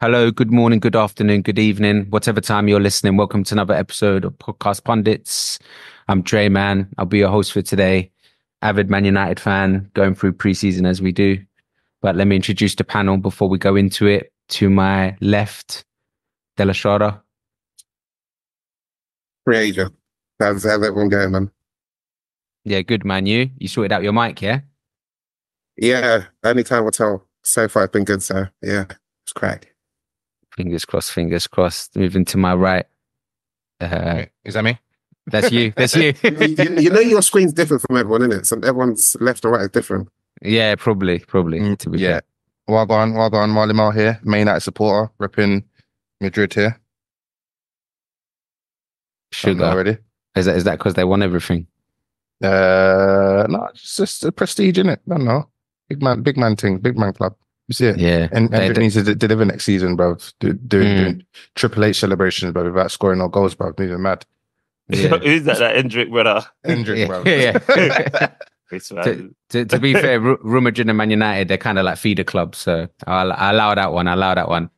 Hello, good morning, good afternoon, good evening, whatever time you're listening. Welcome to another episode of Podcast Pundits. I'm Dre, man. I'll be your host for today. Avid Man United fan, going through preseason as we do. But let me introduce the panel before we go into it. To my left, De La Strada. Creator. How's everyone going, man? Yeah, good, man. You sorted out your mic, yeah? Yeah, only time will tell. So far, it's been good, so yeah, it's cracked. Fingers crossed, fingers crossed. Moving to my right. Is that me? That's you. That's you. you know your screen's different from everyone, isn't it? So everyone's left or right is different. Yeah, probably. To be fair. Well done, Marley Mal here, Man United supporter, repping Madrid here. Sugar. Already. Is that because they won everything? No, it's just a prestige, innit? I don't know. Big man thing, big man club. You see it? Yeah. And it needs to deliver next season, bro. Doing Triple H celebrations, bro, without scoring no goals, bro. Moving mad. Yeah. Who's that Hendrick brother? Hendrick, bro. Yeah. To be fair, Real Madrid and Man United, they're kind of like feeder clubs, so I allow that one.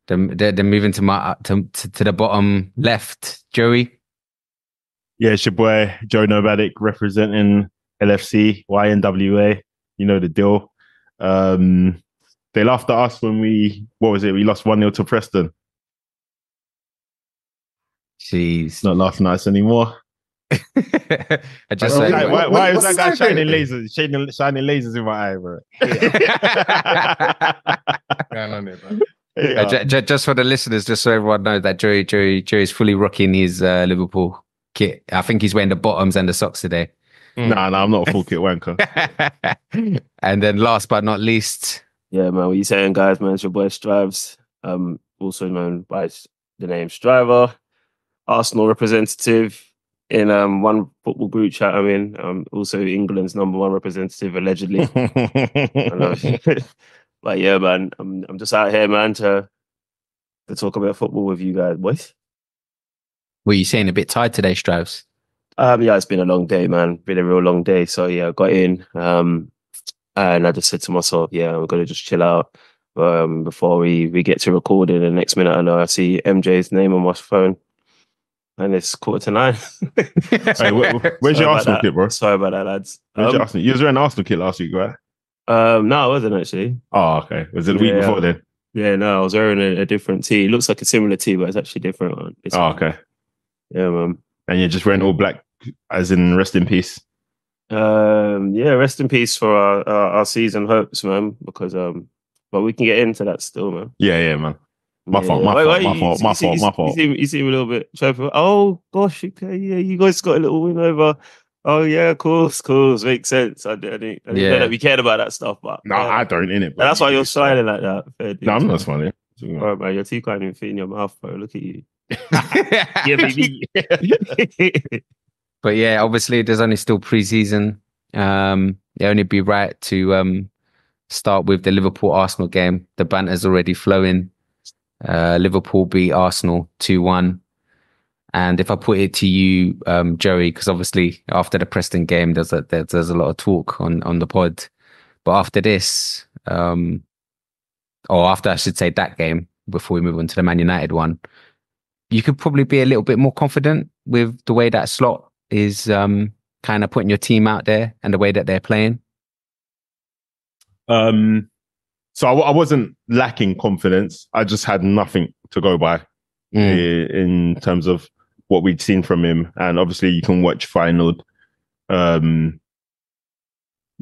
They're moving to the bottom left. Joey. Yeah, it's your boy Joe Nomadic representing LFC, YNWA. You know the deal. They laughed at us when we lost 1-0 to Preston. Jeez. Not laughing at us anymore. Why is that guy shining lasers in my eye, bro? Going on there, bro. Just for the listeners, just so everyone knows that Joey's fully rocking his Liverpool kit. I think he's wearing the bottoms and the socks today. Nah, I'm not a full kit wanker. And then last but not least. Yeah, man, what you saying, guys, man? It's your boy Strives, also known by the name Striver, Arsenal representative in one football group chat I'm in. Also England's #1 representative, allegedly. But yeah, man, I'm just out here, man, to talk about football with you guys, boys. Were you saying a bit tired today, Strives? Yeah, it's been a long day, man. Been a real long day. So yeah, I got in, and I just said to myself, yeah, I'm gonna just chill out before we get to recording. And the next minute, I know I see MJ's name on my phone, and it's 8:45. Hey, where's your Arsenal kit, bro? Sorry about that, lads. Where's your Arsenal? You was wearing an Arsenal kit last week, right? No, I wasn't actually. Oh, okay. Was it the week before then? Yeah, no, I was wearing a different tee. It looks like a similar tee, but it's actually different. Okay. Yeah, man. And you're just wearing all black, as in rest in peace. Yeah, rest in peace for our season hopes, man. Because but we can get into that still, man. Yeah, man. My fault. You seem a little bit chirpy. Oh gosh, okay, yeah, you guys got a little win over. Oh yeah, of course, makes sense. I didn't know that we cared about that stuff, but no, I don't in it. That's why you're smiling like that. No, I'm not smiling. All right, man, your teeth can't even fit in your mouth, bro. Look at you. Yeah, baby. But yeah, obviously there's only still pre-season. It only be right to start with the Liverpool Arsenal game. The banter's already flowing. Liverpool beat Arsenal 2-1. And if I put it to you, Joey, because obviously after the Preston game, there's a lot of talk on the pod. But after this, or after I should say that game, before we move on to the Man United one, you could probably be a little bit more confident with the way that Slot is kind of putting your team out there and the way that they're playing. So I wasn't lacking confidence. I just had nothing to go by in terms of what we'd seen from him. And obviously you can watch Final. You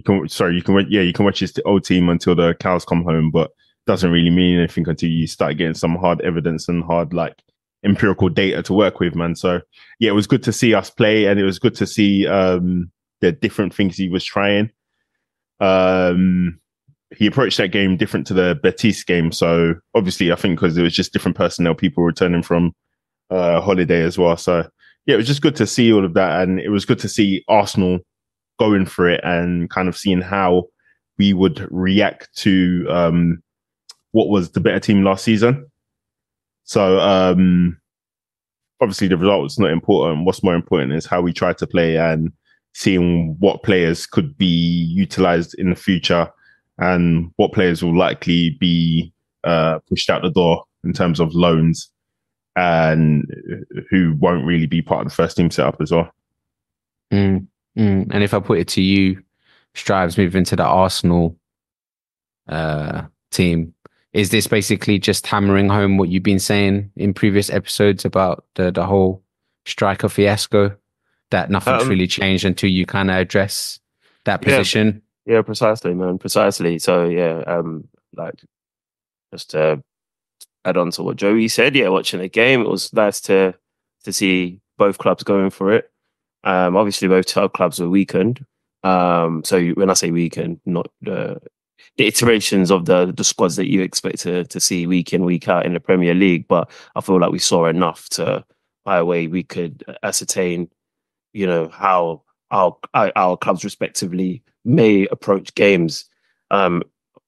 can watch his old team until the cows come home, but doesn't really mean anything until you start getting some hard evidence and hard empirical data to work with, man. So yeah, it was good to see us play, and it was good to see the different things he was trying. He approached that game different to the Betis game. So obviously I think because it was just different personnel, people returning from holiday as well. So yeah, it was just good to see all of that. And it was good to see Arsenal going for it and kind of seeing how we would react to what was the better team last season. So obviously the result was not important. What's more important is how we try to play and seeing what players could be utilized in the future and what players will likely be pushed out the door in terms of loans, and who won't really be part of the first team setup as well. And if I put it to you, Strives moving to the Arsenal team, is this basically just hammering home what you've been saying in previous episodes about the whole striker fiasco, that nothing's really changed until you kind of address that position? Yeah, precisely, man. Precisely. So like, just to add on to what Joey said, watching the game, it was nice to see both clubs going for it. Obviously both clubs were weakened. So when I say weakened, not the iterations of the squads that you expect to see week in, week out in the Premier League, but I feel like we saw enough to, by a way, we could ascertain, how our clubs respectively may approach games,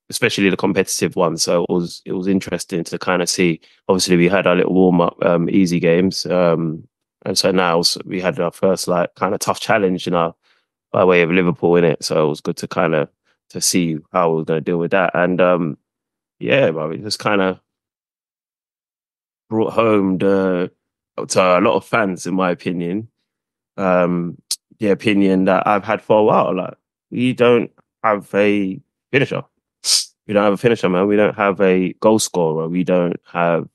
especially the competitive ones. So it was interesting to kind of see. Obviously, we had our little warm up, easy games, and so now we had our first kind of tough challenge by way of Liverpool in it. So it was good to to see how we were going to deal with that, and it just kind of brought home to a lot of fans, in my opinion, the opinion that I've had for a while. Like, we don't have a finisher. We don't have a finisher, man. We don't have a goal scorer. We don't have.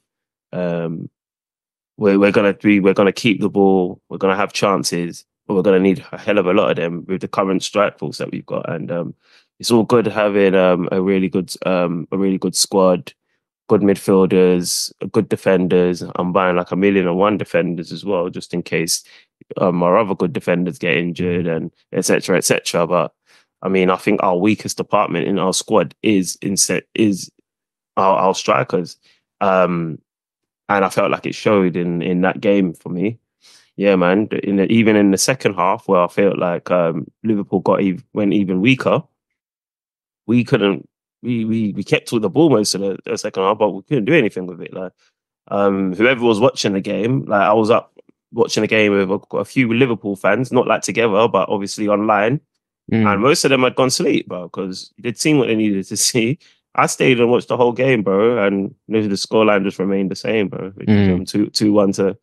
We're gonna keep the ball. We're gonna have chances, but we're gonna need a hell of a lot of them with the current strike force that we've got. And it's all good having a really good squad, good midfielders, good defenders. I'm buying like 1,000,001 defenders as well, just in case our other good defenders get injured and etc. etc. But I mean, I think our weakest department in our squad is our strikers. And I felt like it showed in that game for me. Yeah, man. Even in the second half, where I felt like Liverpool went even weaker, we couldn't. We kept all the ball most of the second half, but we couldn't do anything with it. Like, whoever was watching the game, like I was up watching the game with a few Liverpool fans, not like together, but obviously online. And most of them had gone to sleep, bro, because they'd seen what they needed to see. I stayed and watched the whole game, bro, and the scoreline just remained the same, bro. Which was 2-1 to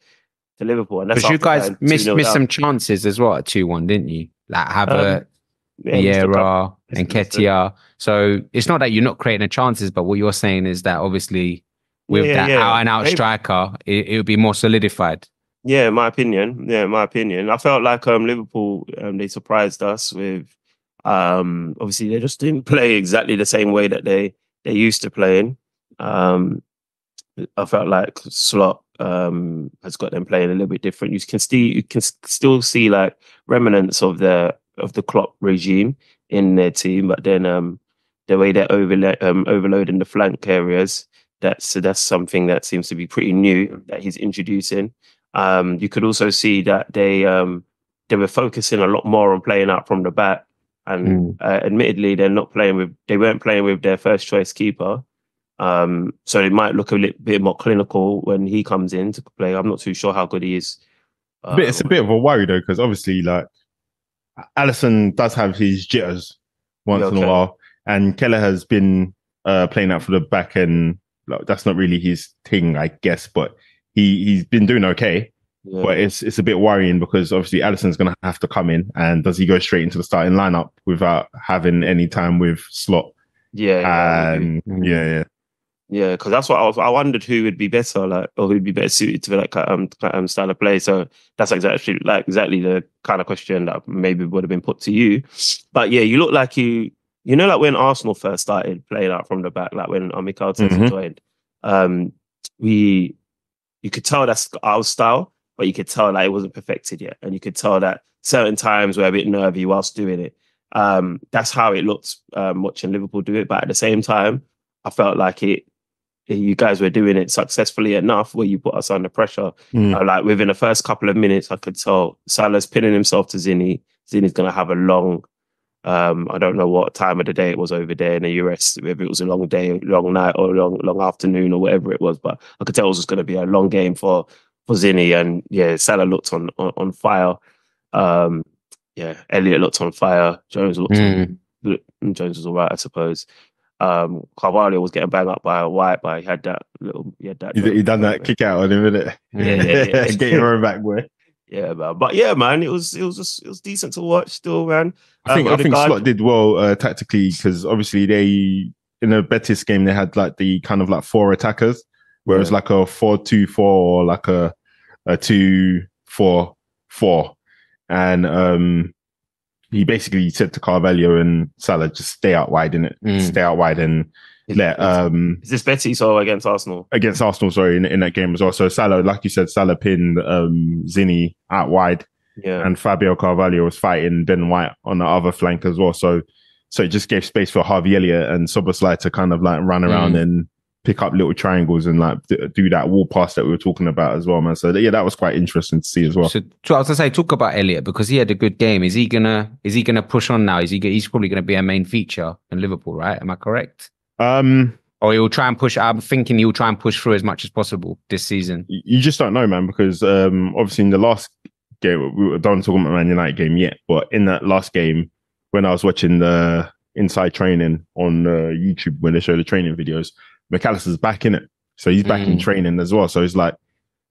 Liverpool. And that's because you guys missed some chances as well at 2-1, didn't you? Like Havertz, Vieira, and Ketia. So it's not that you're not creating the chances, but what you're saying is that obviously with that out-and-out striker, it would be more solidified. Yeah, in my opinion. I felt like Liverpool, they surprised us with, obviously they just didn't play exactly the same way that they used to playing. I felt like Slot has got them playing a little bit different. You can still see like remnants of the Klopp regime in their team, but then the way they're overloading the flank areas, that's something that seems to be pretty new that he's introducing. You could also see that they were focusing a lot more on playing out from the back, and admittedly, they weren't playing with their first choice keeper. So it might look a little bit more clinical when he comes in to play. I'm not too sure how good he is. It's a bit of a worry though, because obviously, like, Alisson does have his jitters once in a while, and Keller has been playing out for the back, and like, that's not really his thing, I guess, but he's been doing okay. Yeah. But it's a bit worrying because obviously Alisson's going to have to come in, and does he go straight into the starting lineup without having any time with Slot? Yeah, because that's what I wondered who would be better, or who'd be better suited to that style of play. So that's exactly the kind of question that maybe would have been put to you. But yeah, you look like like when Arsenal first started playing out from the back, like when Mikel Arteta joined, you could tell that's our style, but you could tell that it wasn't perfected yet, and you could tell that certain times we're a bit nervy whilst doing it. That's how it looked watching Liverpool do it. But at the same time, I felt like you guys were doing it successfully enough where you put us under pressure. Like within the first couple of minutes, I could tell Salah's pinning himself to Zinni. Zinni's going to have a long, I don't know what time of the day it was over there in the US, whether it was a long day, long night, or long afternoon, or whatever it was. But I could tell it was just going to be a long game for Zinni. And yeah, Salah looked on fire. Elliott looked on fire. Jones looked Jones was all right, I suppose. Carvalho was getting banged up by a White, but he had that. He done that kick out on him, innit? Yeah. Get your own back, boy. Yeah, man. But yeah, man, it was decent to watch still, man. I think Slot did well tactically, because obviously they, in a Betis game, they had like the kind of like 4 attackers, whereas like a 4-2-4 or like a 2-4-4, and he basically said to Carvalho and Salah, just stay out wide, innit? Stay out wide and let is this Betis or against Arsenal? Against Arsenal, sorry, in that game as well. So Salah, like you said, Salah pinned Zinni out wide. Yeah. And Fabio Carvalho was fighting Ben White on the other flank as well. So it just gave space for Harvey Elliott and Szoboszlai to kind of like run around and pick up little triangles and like do that wall pass that we were talking about as well, man. So yeah, that was quite interesting to see as well. So I was gonna say, talk about Elliott, because he had a good game. Is he gonna push on now? He's probably gonna be a main feature in Liverpool, right? Am I correct? Or he'll try and push. I'm thinking he'll try and push through as much as possible this season. You just don't know, man, because obviously in the last game, we don't talk about Man United game yet, but in that last game, when I was watching the inside training on YouTube, when they show the training videos, McAllister's back in it. So he's back in training as well. So it's like,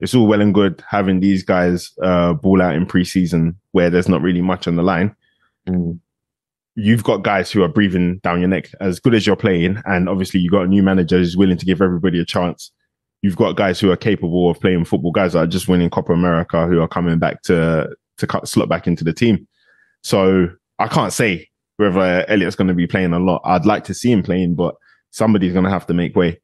it's all well and good having these guys ball out in pre-season where there's not really much on the line. You've got guys who are breathing down your neck as good as you're playing. And obviously you've got a new manager who's willing to give everybody a chance. You've got guys who are capable of playing football, guys that are just winning Copa America, who are coming back to slot back into the team. So I can't say whether Elliott's going to be playing a lot. I'd like to see him playing, but somebody's going to have to make way.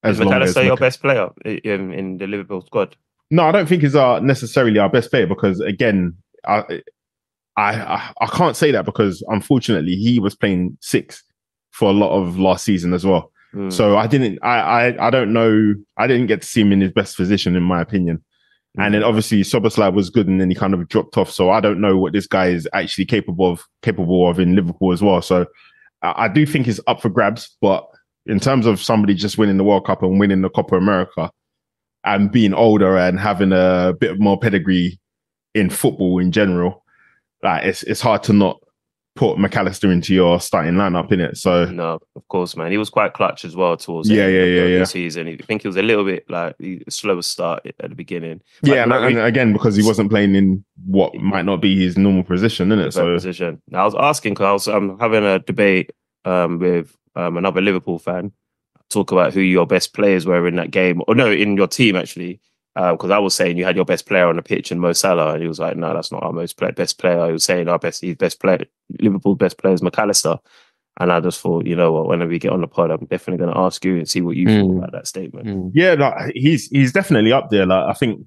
Is McAllister your best player in the Liverpool squad? No, I don't think he's necessarily our best player, because again, I can't say that, because unfortunately he was playing 6 for a lot of last season as well. So I don't know. I didn't get to see him in his best position, in my opinion. And then obviously Szoboszlai was good, and then he kind of dropped off. So I don't know what this guy is actually capable of in Liverpool as well. So I do think he's up for grabs, but in terms of somebody just winning the World Cup and winning the Copa America and being older and having a bit more pedigree in football in general, like it's hard to not put McAllister into your starting lineup, innit? So no, of course, man. He was quite clutch as well towards the season. I think he was a little bit like a slower start at the beginning. Yeah, and again, because he wasn't playing in what might not be his normal position, innit? Position. Now, I was asking, because I'm having a debate with another Liverpool fan, talk about who your best players were in that game, or no, in your team actually. Because I was saying you had your best player on the pitch in Mo Salah, and he was like, "No, that's not our best player." He was saying his best player, Liverpool's best player is McAllister, and I just thought, you know what? Whenever we get on the pod, I'm definitely going to ask you and see what you thought about that statement. Yeah, like, he's definitely up there. Like, I think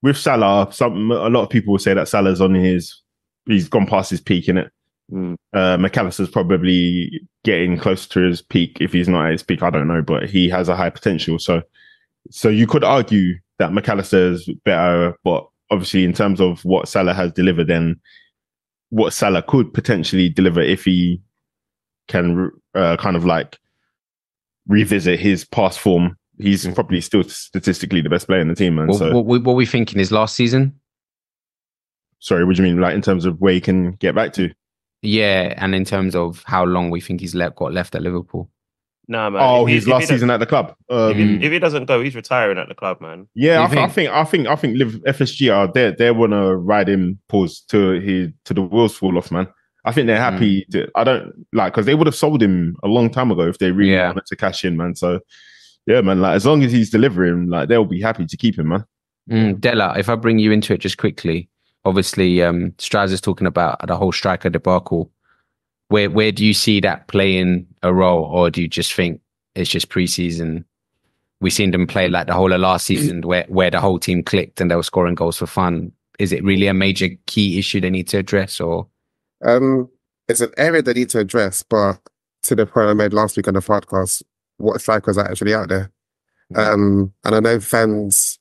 with Salah, a lot of people will say that Salah's he's gone past his peak, innit? McAllister's probably getting close to his peak. If he's not at his peak, I don't know, but he has a high potential. So you could argue that McAllister is better, but obviously in terms of what Salah has delivered and what Salah could potentially deliver if he can kind of like revisit his past form, he's probably still statistically the best player in the team, man. So what we thinking is last season? Sorry, what do you mean? Like in terms of where he can get back to? Yeah, and in terms of how long we think he's got left at Liverpool. Nah, man. Oh, his last season at the club. If he doesn't go, he's retiring at the club, man. Yeah, I think FSG are they want to ride him to the wheels fall off, man. I think they're happy. I don't like, because they would have sold him a long time ago if they really wanted to cash in, man. So yeah, man. Like as long as he's delivering, like they'll be happy to keep him, man. Della, if I bring you into it just quickly, obviously Strauss is talking about the whole striker debacle. Where do you see that playing a role, or do you just think it's just pre-season? We've seen them play like the whole of last season where the whole team clicked and they were scoring goals for fun. Is it really a major key issue they need to address, or? It's an area they need to address, but to the point I made last week on the podcast, what strikers are actually out there? And I know fans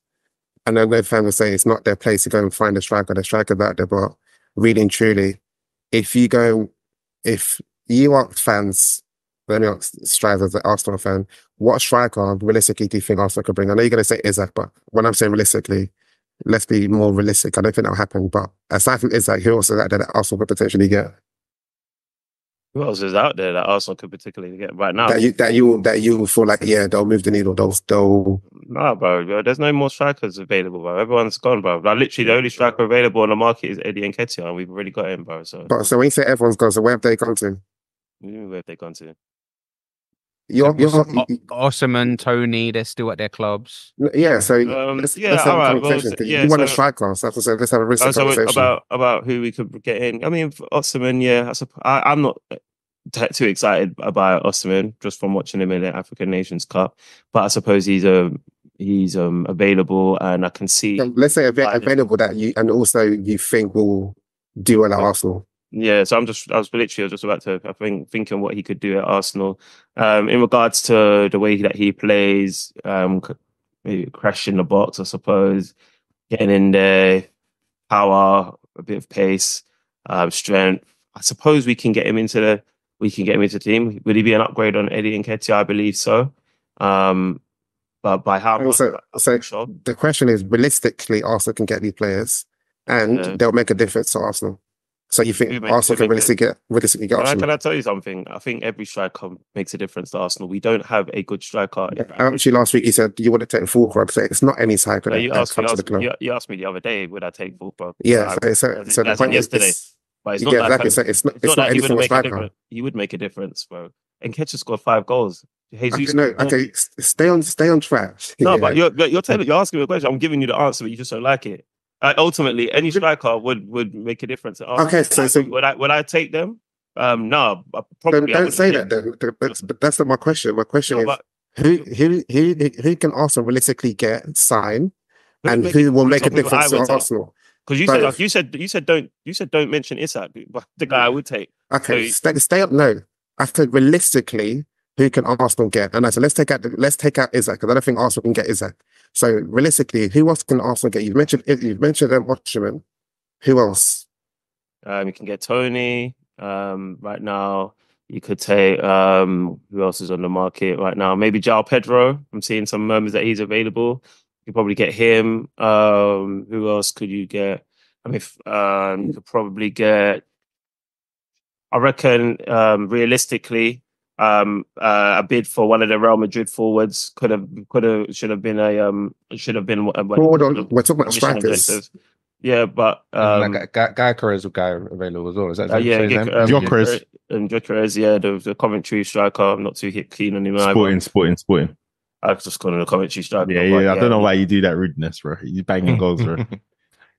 will say it's not their place to go and find a striker. The striker's out there, but really and truly, if you ask fans, let me ask Strives as an Arsenal fan, what striker realistically do you think Arsenal could bring? I know you're going to say Isaac, but when I'm saying realistically, let's be more realistic. I don't think that'll happen. But aside from Isaac, who also that Arsenal could potentially get? Who else is out there that Arsenal could particularly get right now? that you will feel like, yeah, they'll move the needle. They'll. No, bro. There's no more strikers available, bro. Everyone's gone, bro. Like, literally, the only striker available on the market is Eddie Nketiah, and we've already got him, bro. So, But so when you say everyone's gone, so where have they gone to? where have they gone to? Osman, Tony, they're still at their clubs. Yeah, so let's have all right. a conversation. Well, you want a striker, so let's have a recent conversation. About who we could get in. I mean, Osman, yeah. I'm not too excited about Osman just from watching him in the African Nations Cup, but I suppose he's available, and I can see. So let's say available that you think will do well at Arsenal. Yeah, so I was literally just about to, thinking what he could do at Arsenal. In regards to the way that he plays, maybe crashing the box, I suppose, getting in there, power, a bit of pace, strength. I suppose we can get him into the team. Would he be an upgrade on Eddie Nketiah? I believe so. But by how much? So the question is, realistically, Arsenal can get these players, and they'll make a difference to Arsenal. So you think Arsenal can realistically get Arsenal? Can I tell you something? I think every striker makes a difference to Arsenal. We don't have a good striker. Actually, last week you said you would have taken Fulkrug. So it's not any striker that comes to the club. You asked me the other day, would I take Fulkrug? Yeah, so the point is yesterday. But it's not exactly. So it's not any single striker. He would make a difference, bro. And Nketiah scored 5 goals. Jesus, okay, stay on track. No, but you're asking me a question. I'm giving you the answer, but you just don't like it. Ultimately, any striker would make a difference. Okay, so would I take them? No, probably. Don't say that. Then. That's not my question. My question is who can Arsenal realistically get sign, and who will make a difference to Arsenal? Because you said don't mention Isak, the guy I would take. Okay, so stay up. No, after realistically, who can Arsenal get? And I said let's take out Isak because I don't think Arsenal can get Isak. So realistically, who else can Arsenal get? You've mentioned Osimhen. Who else? You can get Tony. Right now, you could take who else is on the market right now? Maybe João Pedro. I'm seeing some murmurs that he's available. You could probably get him. Who else could you get? I mean, you could probably get. I reckon realistically. A bid for one of the Real Madrid forwards should have been. Hold on, we're talking about strikers. Yeah, but Gyökeres guy available as well. Is that Gyökeres? And Gyökeres, yeah, the Coventry striker. I'm not too keen on him. Sporting. I've just gone on a Coventry striker. Yeah. I don't know why you do that rudeness, bro. You banging goals, bro.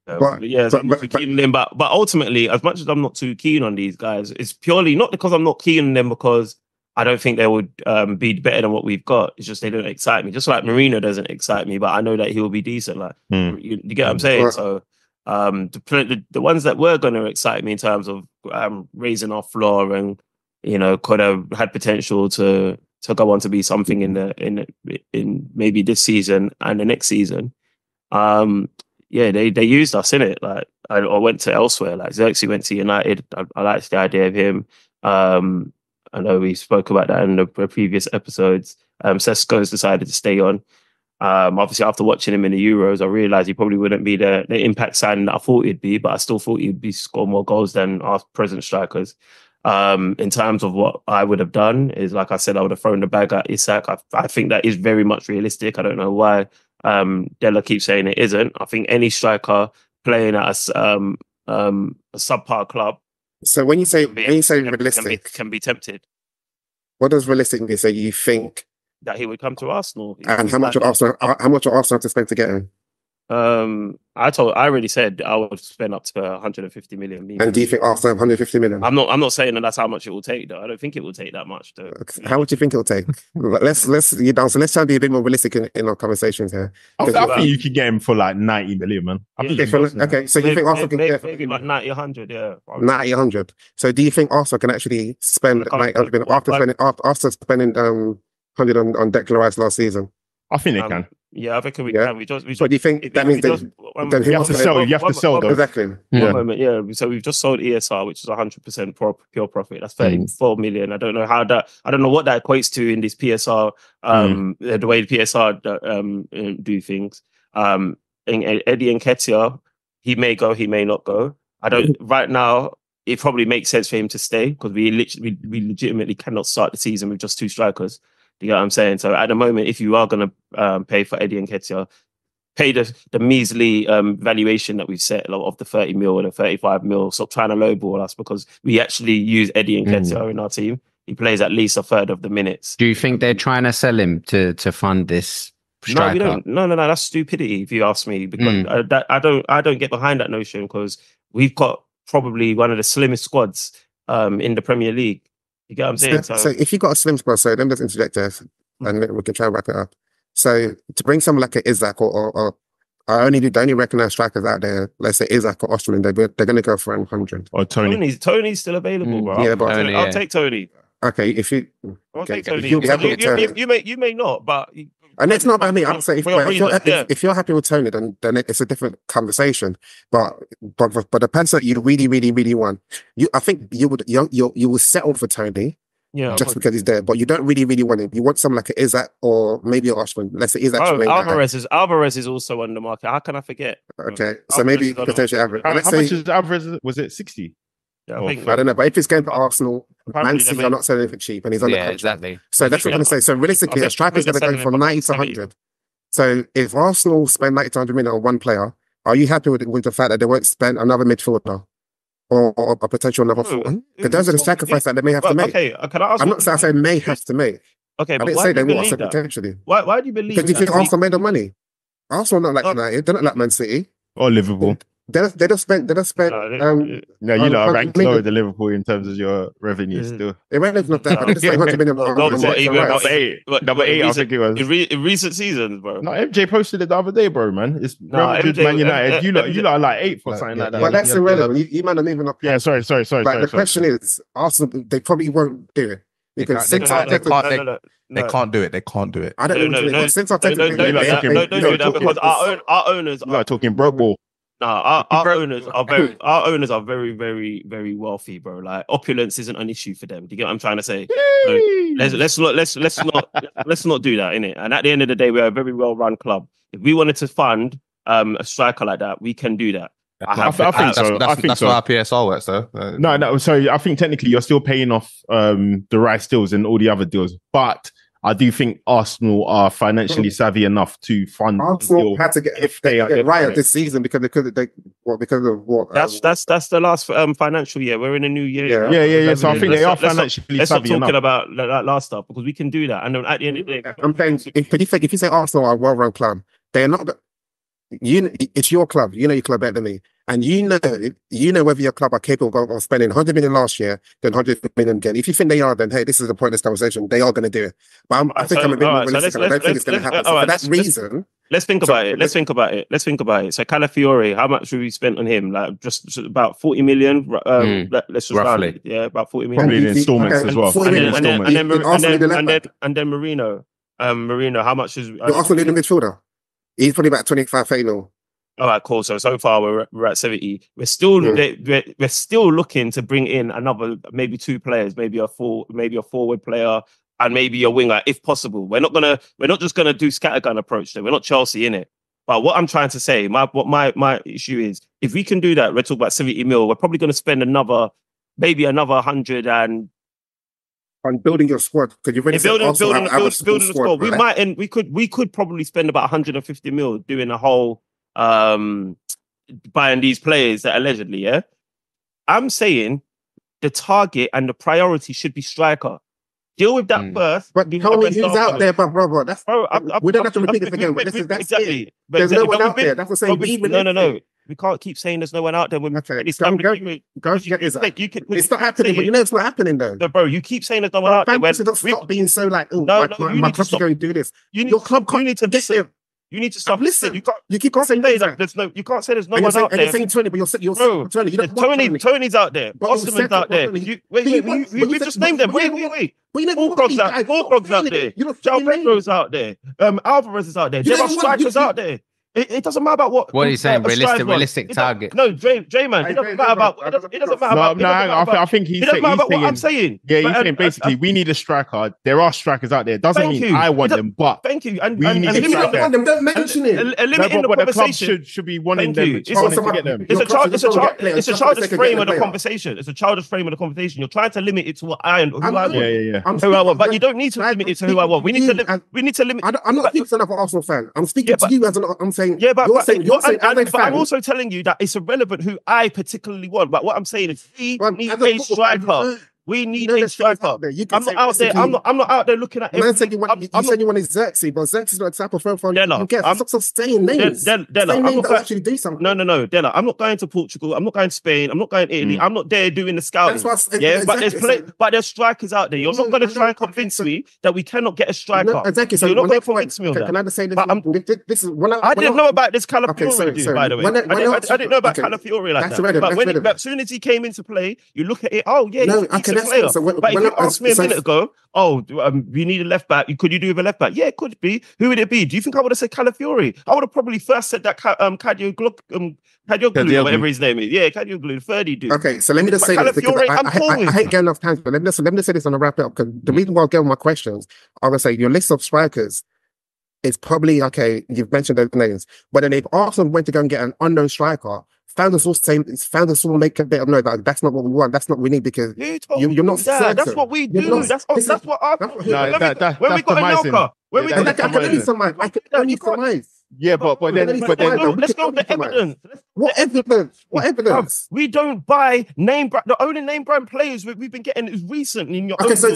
But ultimately, as much as I'm not too keen on these guys, it's purely not because I'm not keen on them because I don't think they would be better than what we've got. It's just they don't excite me. Just like Marino doesn't excite me, but I know that he will be decent. Like you get what I'm saying? So the ones that were going to excite me in terms of raising our floor and could have had potential to go on to be something in maybe this season and the next season. They used us in it. Like I went to elsewhere. Like Xerxes went to United. I liked the idea of him. I know we spoke about that in the previous episodes. Sesko's decided to stay on. Obviously, after watching him in the Euros, I realised he probably wouldn't be the impact signing that I thought he'd be, but I still thought he'd score more goals than our present strikers. In terms of what I would have done, is like I said, I would have thrown the bag at Isak. I think that is very much realistic. I don't know why Della keeps saying it isn't. I think any striker playing at a subpar club. So when you say realistic, can be tempted. What does realistic mean? So you think that he would come to Arsenal? And how much would Arsenal have to spend to get him? I already said I would spend up to 150 million. And do you think Arsenal have 150 million? I'm not saying that's how much it will take though. I don't think it will take that much though. How would you think it will take? let's try to be a bit more realistic in our conversations here. I think you could get him for like 90 million, man. Okay, so you think Arsenal can get maybe like 90, 100, yeah. 90, 100. So do you think Arsenal can actually spend after spending 100 on Declan Rice last season? I think they can. Yeah, I think we can. But do you think that means you have to sell? You have to sell though. Exactly. One moment, yeah. So we've just sold ESR, which is 100% pure profit. That's 34 million. I don't know what that equates to in this PSR. The way the PSR do things. Eddie Nketiah, he may go, he may not go. I don't right now. it probably makes sense for him to stay because we legitimately cannot start the season with just 2 strikers. Do you get what I'm saying? So at the moment, if you are going to pay for Eddie Nketiah, pay the measly valuation that we've set of the 30 mil and the 35 mil. Stop trying to lowball us because we actually use Eddie Nketiah in our team. He plays at least a third of the minutes. Do you think they're trying to sell him to fund this striker? No, we don't. No. That's stupidity. If you ask me, because I don't get behind that notion because we've got probably one of the slimmest squads in the Premier League. You get what I'm saying? So if you got a slim squad, so let me just interject there, and then we can try and wrap it up. So to bring someone like a Isaac or I only recognise strikers out there. Let's say Isaac or Osterman, they're going to go for 100. Or Tony. Tony's still available, bro. Yeah, but I'll take Tony. Okay, if you I'll take Tony. You may not, but and it's not about me. I'm saying if you're happy with Tony, then it's a different conversation. But the person that you really, really, really want, I think you will settle for Tony. Yeah, just because he's there, but you don't really, really want him. You want someone like an Isaac or maybe an Oshman. Let's say Isaac. Alvarez is also on the market. How can I forget? Okay, so maybe potentially Alvarez. How much is Alvarez? Was it 60? Yeah, I don't know, but if it's going to Arsenal, Man City are not selling it for cheap, and he's on the contract. Exactly. So that's what I'm going to say. So realistically, a striker is going to go from 90 to 100. So if Arsenal spend 90 to 100 million on one player, are you happy with the fact that they won't spend another midfielder? Or a potential number 4. Because those are the sacrifices that they may have to make. Okay, can I ask? I'm not saying may have to make. Okay, I but didn't say they will. I said potentially. Why do you believe? Because you think Arsenal made the money. Arsenal not like United. They're not like Man City or Liverpool. They just spent. No, you lot are ranked lower than Liverpool in terms of your revenue. Still, it won't live enough. They just spent 100 million. Number 8. I think it was in recent seasons, bro. No, MJ posted it the other day, bro. Man, it's Man United. You lot are like 8th or something like that. Well, that's irrelevant. You might not even up. Yeah, sorry. But the question is, Arsenal, they probably won't do it. Because they can't do it. They can't do it. I don't know. Since I take don't do that because our owners are talking broke ball. Our owners are very, very, very wealthy, bro. Like opulence isn't an issue for them. Do you get what I'm trying to say? So let's not do that, innit? And at the end of the day, we're a very well run club. If we wanted to fund a striker like that, we can do that. I think so. That's why our PSR works, though. No. Sorry, I think technically you're still paying off the Rice deals and all the other deals, but I do think Arsenal are financially savvy enough to fund. Arsenal had to get right this season because because of what? That's the last financial year. We're in a new year. Yeah. So I think they are financially let's savvy not talking enough. about that last stuff because we can do that. And then at the end of the day, I'm saying if you say Arsenal are a well-run club, they're not. It's your club. You know your club better than me, and you know whether your club are capable of spending 100 million last year, then 100 million again. If you think they are, then hey, this is a pointless conversation. They are going to do it, but I think I'm a bit more realistic. I don't think it's going to happen. So for that reason, let's think about it. Let's think about it. So Calafiore, how much have we spent on him? Like just about 40 million. Let's just roughly, about 40 million. Probably in installments as well. And then Marino. How much is? Arsenal need a midfielder. He's probably about 25, 30 mil. All right, cool. So far we're at 70. We're still looking to bring in another, maybe 2 players, maybe a forward player and maybe a winger if possible. We're not just gonna do scattergun approach there. We're not Chelsea in it. But what I'm trying to say, my issue is if we can do that, we're talking about 70 mil. We're probably gonna spend another 100 and. On building your squad, because you've already building the squad. Right? We could probably spend about 150 mil doing a whole buying these players that allegedly. Yeah, I'm saying the target and the priority should be striker. Deal with that first. But tell me who's out there, brother. That's we don't have to repeat this again. But that's exactly. It. There's no one out there. That's the same. No. We can't keep saying there's no one out there. Go it's not happening, but you know it's not happening though. No, bro, you keep saying there's no one out there. Stop being so like, my club's going to do this. Your club can't need to listen. You need to stop. Listen, you keep saying that. There's no. You can't say there's no one out there. You're saying 20, but you're saying 20. Tony's out there. Osterman's out there. We just named them. Wait. Allcroft's out there. João Pedro's out there. Alvarez is out there. There are strikers out there. It doesn't matter about what. What are you saying? a striker Realistic wants. target. No, Dre, man. It doesn't matter about. It doesn't matter about. No, hang on. I think he's It doesn't matter about saying, what I'm saying. Yeah, he's But, saying basically we need a striker. There are strikers out there. Doesn't Thank mean you. I want them, but Thank you. And we need If you don't striker. want them, don't mention it. Limiting the but the club conversation. should be wanting Thank you. them. It's Wanting to get them. It's a childish frame of the conversation. It's a childish frame of the conversation. You're trying to limit it to what I want. Yeah. Who I want, but you don't need to limit it to who I want. We need to limit. I'm not speaking to another Arsenal fan. I'm speaking to you as an. I'm saying. Yeah, but I'm I'm also telling you that it's irrelevant who I particularly want. But what I'm saying is, we need a striker. We need a striker. I'm not out there. I'm not out there looking at. Man said you wanted Xerxes, but Xerxes is not a type of profile you can get. Stop saying names. Della, saying names that actually do something. No, Della. I'm not going to Portugal. I'm not going to Spain. I'm not going to Italy. I'm not there doing the scouting. But there's strikers out there. You're not going to try and convince me that we cannot get a striker. No, exactly. So you're not going to convince me of that. Can I just say this? This is I didn't know about this Calafiore, by the way. I didn't know about Calafiore like that. But as soon as he came into play, you look at it. Oh yeah, he's a player. But if you asked me a minute ago, we need a left back. Could you do with a left back? Yeah, it could be. Who would it be? Do you think I would have said Calafiore? I would have probably first said that Kadioglu, whatever his name is. Yeah, Kadioglu, 30 dude. Okay, so let me just say this. I hate getting off time, but let me just say this on a wrap it up. Because the reason why I get my questions, I would say your list of strikers is probably okay. You've mentioned those names, but then if Arsenal went to go and get an unknown striker, found us all make a bit of no, that's not what we want. That's not what we need because you're not certain. That's what we do. That's what Arsenal. When we got a Nelka, when we got I can only surmise. Yeah, but then let's go with the evidence. What evidence? We don't buy name brand. The only name brand players we've been getting is recent in your. Okay, so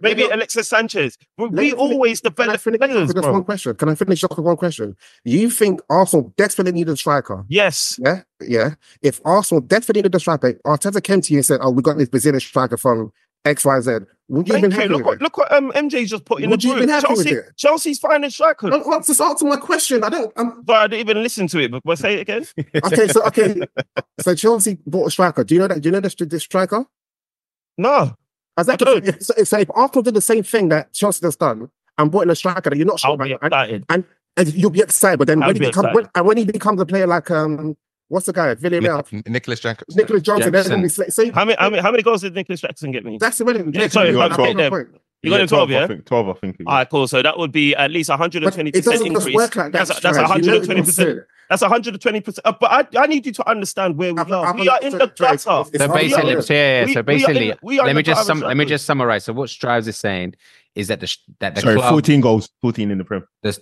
maybe Alexis Sanchez. We always develop players. Just one question. Can I finish off with one question? You think Arsenal desperately need a striker? Yes. Yeah. If Arsenal desperately need a striker, Arteta came to you and said, "Oh, we got this Brazilian striker from XYZ." Would you have been happy with it? Look what MJ's just put in the group. Chelsea's finding strikers. Just answer my question. I didn't even listen to it, but we'll say it again. Okay. So Chelsea bought a striker. Do you know that? Do you know this striker? No. So if Arsenal did the same thing that Chelsea has done and bought in a striker that you're not sure about, and you'll be excited, but then when he becomes a player like what's the guy? Villarreal. Nicholas Jackson. Nicholas Johnson. How many goals did Nicholas Jackson get me? That's irrelevant. Sorry, you got 12. You got 12, yeah? 12, I think. All right, cool. So that would be at least 120% it doesn't increase. Work like that, that's 120%. That's 120%. But I need you to understand where we are. We are in the gutter. So basically, let me just summarize. So what Strives is saying is that the club, 14 goals, 14 in the Prem. That's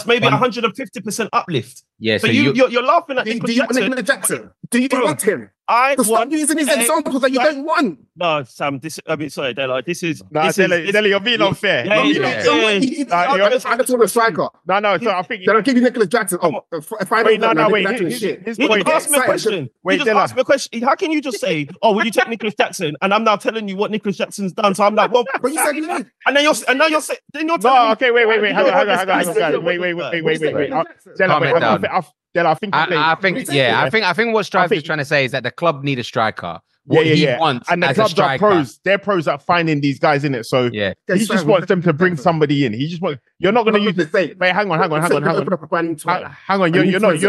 maybe 150% uplift. Yeah, so you're laughing at Nicholas Jackson. Do you want him? Stop using his examples that you don't want. No, Sam. Sorry, Della. This is Della, you're being unfair. I just want a striker. No. So I think they'll give you Nicholas Jackson. Wait. He just asked me a question. Asked me a question. How can you just say, "Oh, would you take Nicholas Jackson?" And I'm now telling you what Nicholas Jackson's done. So I'm like, "Well," but you said no. And then you're saying, "No, okay, wait, hang on, wait. I think what Strives is trying to say is that the club need a striker. What he wants and the clubs are pros. They're pros at finding these guys in it. So he just wants them to bring somebody in. He just wants. You're not going to use the same. Wait, hang on. Hang on. You're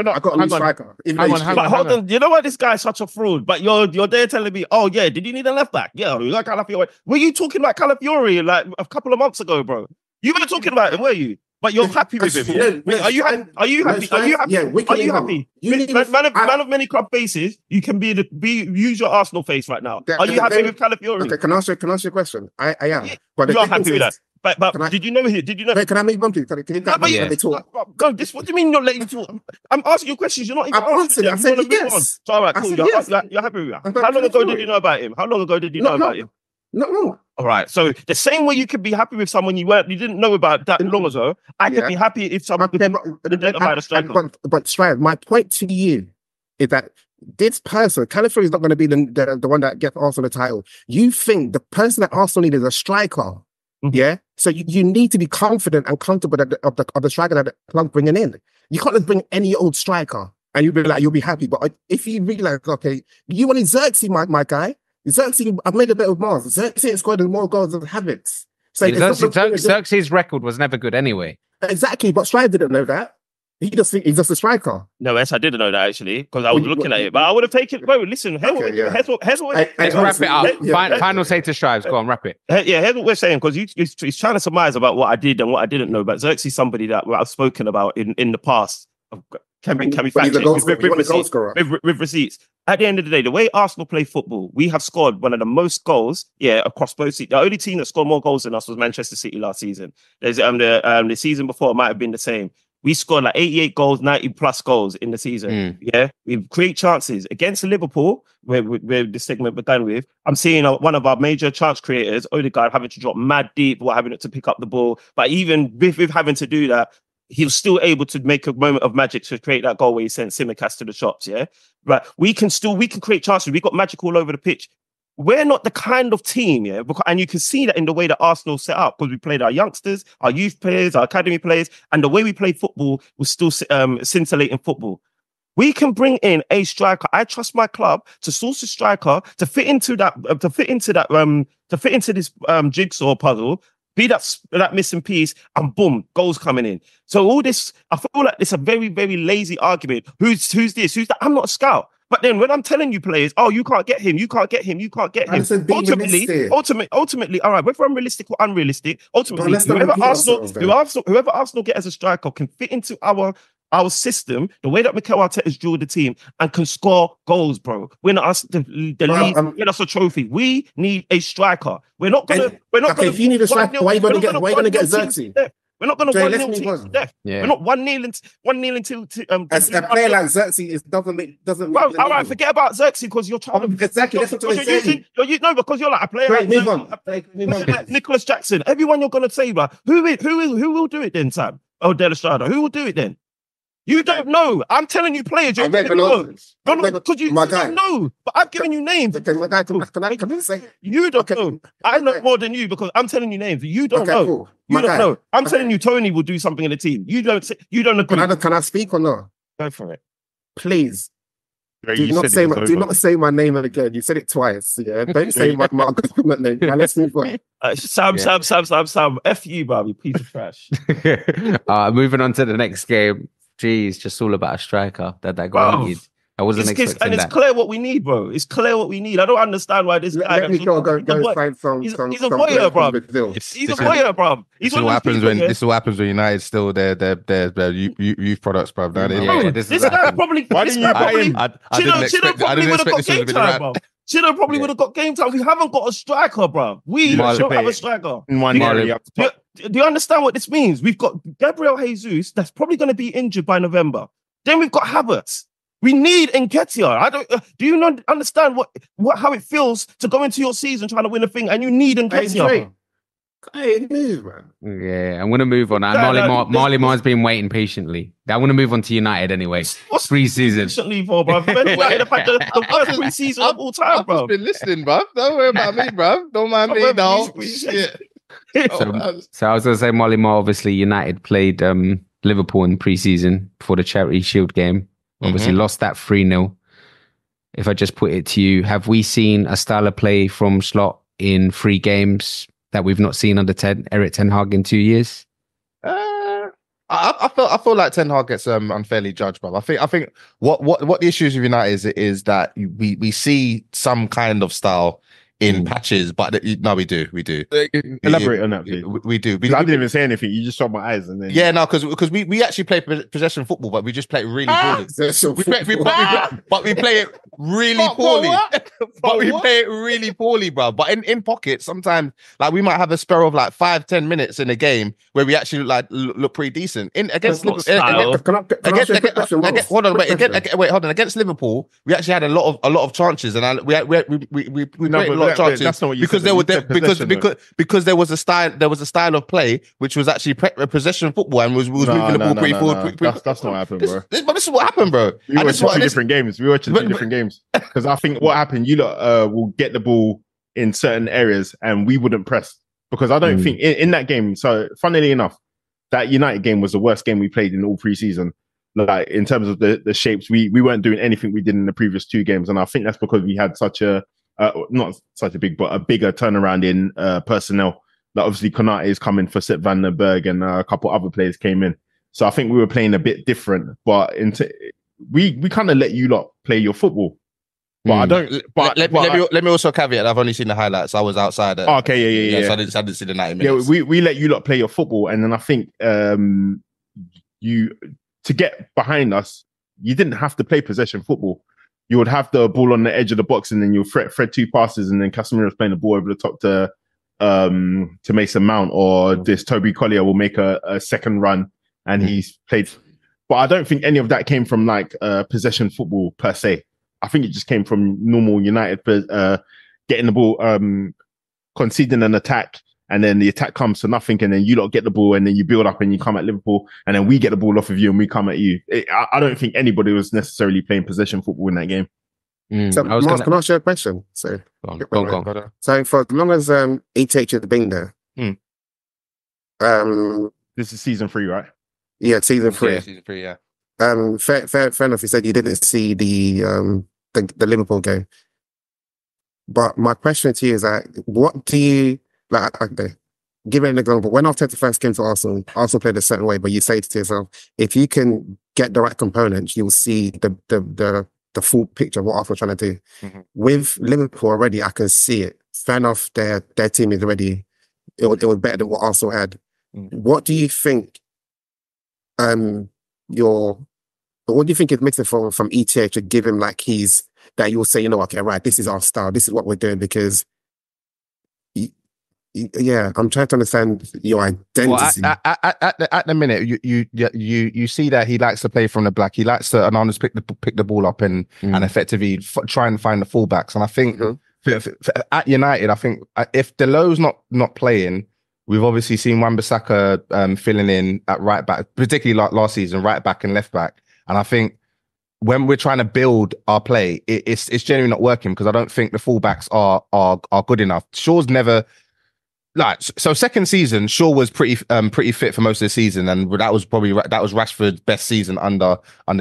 not. I got a new striker. Hold on. You know why this guy's such a fraud? But you're there telling me, oh yeah, did you need a left back? Yeah, we got Calafiore. Were you talking about Calafiore like a couple of months ago, bro? You were talking about him, were you? But you're happy with him. Yeah? Are you happy? Are you happy? Yeah, are you happy? Man of many club faces. You can use your Arsenal face right now. Are you happy with Calafiore? Okay, can I ask you a question? I am. But you are happy with that. But did you know? Wait, can I make one please? Can you talk? Go. What do you mean you're not letting you talk? I'm asking you questions. You're not even answering. I said yes. So, all right, cool. You're happy with that. How long ago did you know about him? Not long. All right. So the same way you could be happy with someone you didn't know about that long ago, I could be happy if someone could identify the striker. But Strive, my point to you is that this person, Calafiore, is not going to be the one that gets Arsenal the title. You think the person that Arsenal need is a striker, yeah? So you need to be confident and comfortable of the striker that the club bringing in. You can't just bring any old striker and you'll be happy. But if you realize, okay, you wanted Xerxes, my guy. Xerxes, I've made a bet with Mars. Xerxes scored more goals than Havertz. So Xerxes' record was never good anyway. Exactly, but Strive didn't know that. He just think he's just a striker. No, yes, I didn't know that actually because I was looking at it, but I would have taken. Wait, listen. Here's what. Let's wrap it up. Final say to Strives. Go on, wrap it. Here's what we're saying because he's trying to surmise about what I did and what I didn't know. But Xerxes, somebody that I've spoken about in the past. Can we fact check with receipts? At the end of the day, the way Arsenal play football, we have scored one of the most goals, across both seasons. The only team that scored more goals than us was Manchester City last season. There's the season before it might have been the same. We scored like 88 goals, 90 plus goals in the season. Yeah, we create chances against Liverpool, where the segment began with. I'm seeing one of our major chance creators, Odegaard, having to drop mad deep while having to pick up the ball. But even with having to do that, he was still able to make a moment of magic to create that goal where he sent Tsimikas to the shops. Yeah, but we can create chances. We got magic all over the pitch. We're not the kind of team, and you can see that in the way that Arsenal set up because we played our youngsters, our youth players, our academy players, and the way we play football was still scintillating football. We can bring in a striker. I trust my club to source a striker to fit into this jigsaw puzzle. Be that missing piece, and boom, goals coming in. So all this, I feel like it's a very, very lazy argument. Who's this? Who's that? I'm not a scout. But then when I'm telling you players, you can't get him, you can't get him, you can't get him. Ultimately, all right, whether I'm realistic or unrealistic, ultimately, whoever Arsenal get as a striker can fit into our system, the way that Mikel Arteta's drilled the team and can score goals, bro. Win us the league, win us a trophy. We need a striker. We're not gonna. If you need a striker, why are you gonna get Xerxes? We're not going to 1-0 teams to death. Yeah. We're not 1-0 until a player like Xerxes doesn't make. Bro, all right, forget about Xerxes because you're trying to exactly. That's what I'm saying. Because you're like a player. Great, move on. Nicholas Jackson. Everyone you're going to say, bro. Who will do it then, Sam? Oh, De La Strada. Who will do it then? You don't know. I'm telling you, players. You don't know. Because you don't know. But I've given you names. My guy, can I say? You don't know. I know more than you because I'm telling you names. You don't know. Cool. You don't know. I'm telling you, Tony will do something in the team. You don't agree. Can I speak or not? Go for it. Please. Do not say my name again. You said it twice. Yeah. Don't say my government name. Now let's move on. Sam. F you, Bobby. Piece of trash. Moving on to the next game. Geez, just all about a striker that guy needed. I wasn't expecting that. And it's clear what we need, bro. It's clear what we need. I don't understand why this guy... Let me go find some... He's a voyeur, bro. He's a voyeur, bro. This is what happens when United still their youth products, bro. This guy probably... Why didn't you buy him? I didn't expect this to be around. Chino probably would have got game time. We haven't got a striker, bro. We don't have a striker. Do you understand what this means? We've got Gabriel Jesus that's probably going to be injured by November. Then we've got Havertz. We need Nketiah. Do you not understand how it feels to go into your season trying to win a thing and you need Nketiah? Hey, move, man. Yeah, I'm going to move on. Marley Mar's been waiting patiently. I want to move on to United anyway. What's pre-season? Patiently for, bro. The worst pre-season of all time, bro. I've been listening, bro. Don't worry about me, bro. Don't mind me, no. Shit. So I was going to say, Marley Mar, obviously United played Liverpool in pre-season before the Charity Shield game. Obviously lost that 3-0. If I just put it to you, have we seen a style of play from Slot in 3 games that we've not seen under Eric Ten Hag in 2 years? I feel like Ten Hag gets unfairly judged, bro. I think what the issue is with United is that we see some kind of style in patches, but no, we do. Elaborate on that, please. We do. I didn't even say anything. You just shot my eyes, and then because we actually play possession football, but we just play it really poorly. But we play it really poorly. But we play it really poorly, bro. But in pockets, sometimes like we might have a spell of like 5-10 minutes in a game where we actually look pretty decent. Against Liverpool, we actually had a lot of chances, and we created a lot of chances. That's not what you because said. Because there was a style of play which was actually possession football and was moving the ball pretty forward. That's not what happened, bro. But this is what happened, bro. We watched 2 different games. Because I think what happened, you lot will get the ball in certain areas and we wouldn't press. Because I don't think in that game, so funnily enough, that United game was the worst game we played in all pre-season. Like in terms of the shapes, we weren't doing anything we did in the previous 2 games. And I think that's because we had such a not such a big, but a bigger turnaround in personnel. Like obviously Konate is coming for Sepp van den Berg and a couple other players came in. So I think we were playing a bit different, but we kind of let you lot play your football. But I don't. But let me also caveat. I've only seen the highlights. I was outside. Okay, yeah. So I didn't see the 90 minutes. Yeah, we let you lot play your football, and then I think you to get behind us, you didn't have to play possession football. You would have the ball on the edge of the box, and then you'll thread 2 passes, and then Casemiro's playing the ball over the top to Mason Mount, or this Toby Collier will make a second run, and he's played. But I don't think any of that came from like possession football per se. I think it just came from normal United getting the ball, conceding an attack, and then the attack comes to nothing, and then you lot get the ball, and then you build up, and you come at Liverpool, and then we get the ball off of you, and we come at you. I don't think anybody was necessarily playing possession football in that game. So, Mark, can I ask you a question? So, go on. So, for as long as ETH has been there, This is season 3, right? Yeah, season 3. Yeah, season 3, yeah. Fair enough. You said you didn't see the Liverpool game, but my question to you is that what do you like? Okay, give an example. When Arteta first came to Arsenal played a certain way, but you say to yourself, if you can get the right components, you'll see the full picture of what Arsenal are trying to do. With Liverpool already, I can see it. Fair enough, their team is already it was better than what Arsenal had. What do you think? What do you think is missing from ETH to give him like that you'll say, okay, right, this is our style, this is what we're doing, because I'm trying to understand your identity. Well, at the minute, you see that he likes to play from the back. He likes to anonymous pick the ball up and effectively try and find the fullbacks. And I think for at United, I think if Deleu's not playing, we've obviously seen Wan-Bissaka filling in at right back, particularly last season, right back and left back. And I think when we're trying to build our play, it's genuinely not working because I don't think the fullbacks are good enough. Shaw's never second season, Shaw was pretty fit for most of the season, and that was Rashford's best season under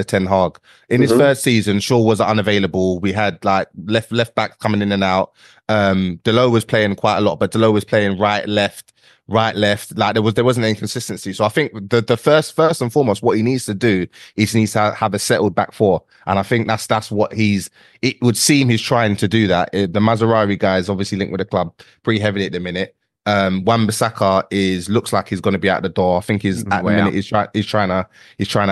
Ten Hag. In his third season, Shaw was unavailable. We had like left back coming in and out. Deleuze was playing quite a lot, but Deleuze was playing right left. Like there wasn't any consistency. So I think the first and foremost, what he needs to do is he needs to have a settled back 4, and I think that's what it would seem he's trying to do that. The Mazraoui guy is obviously linked with the club pretty heavily at the minute. Wan-Bissaka looks like he's going to be out the door. I think he's trying to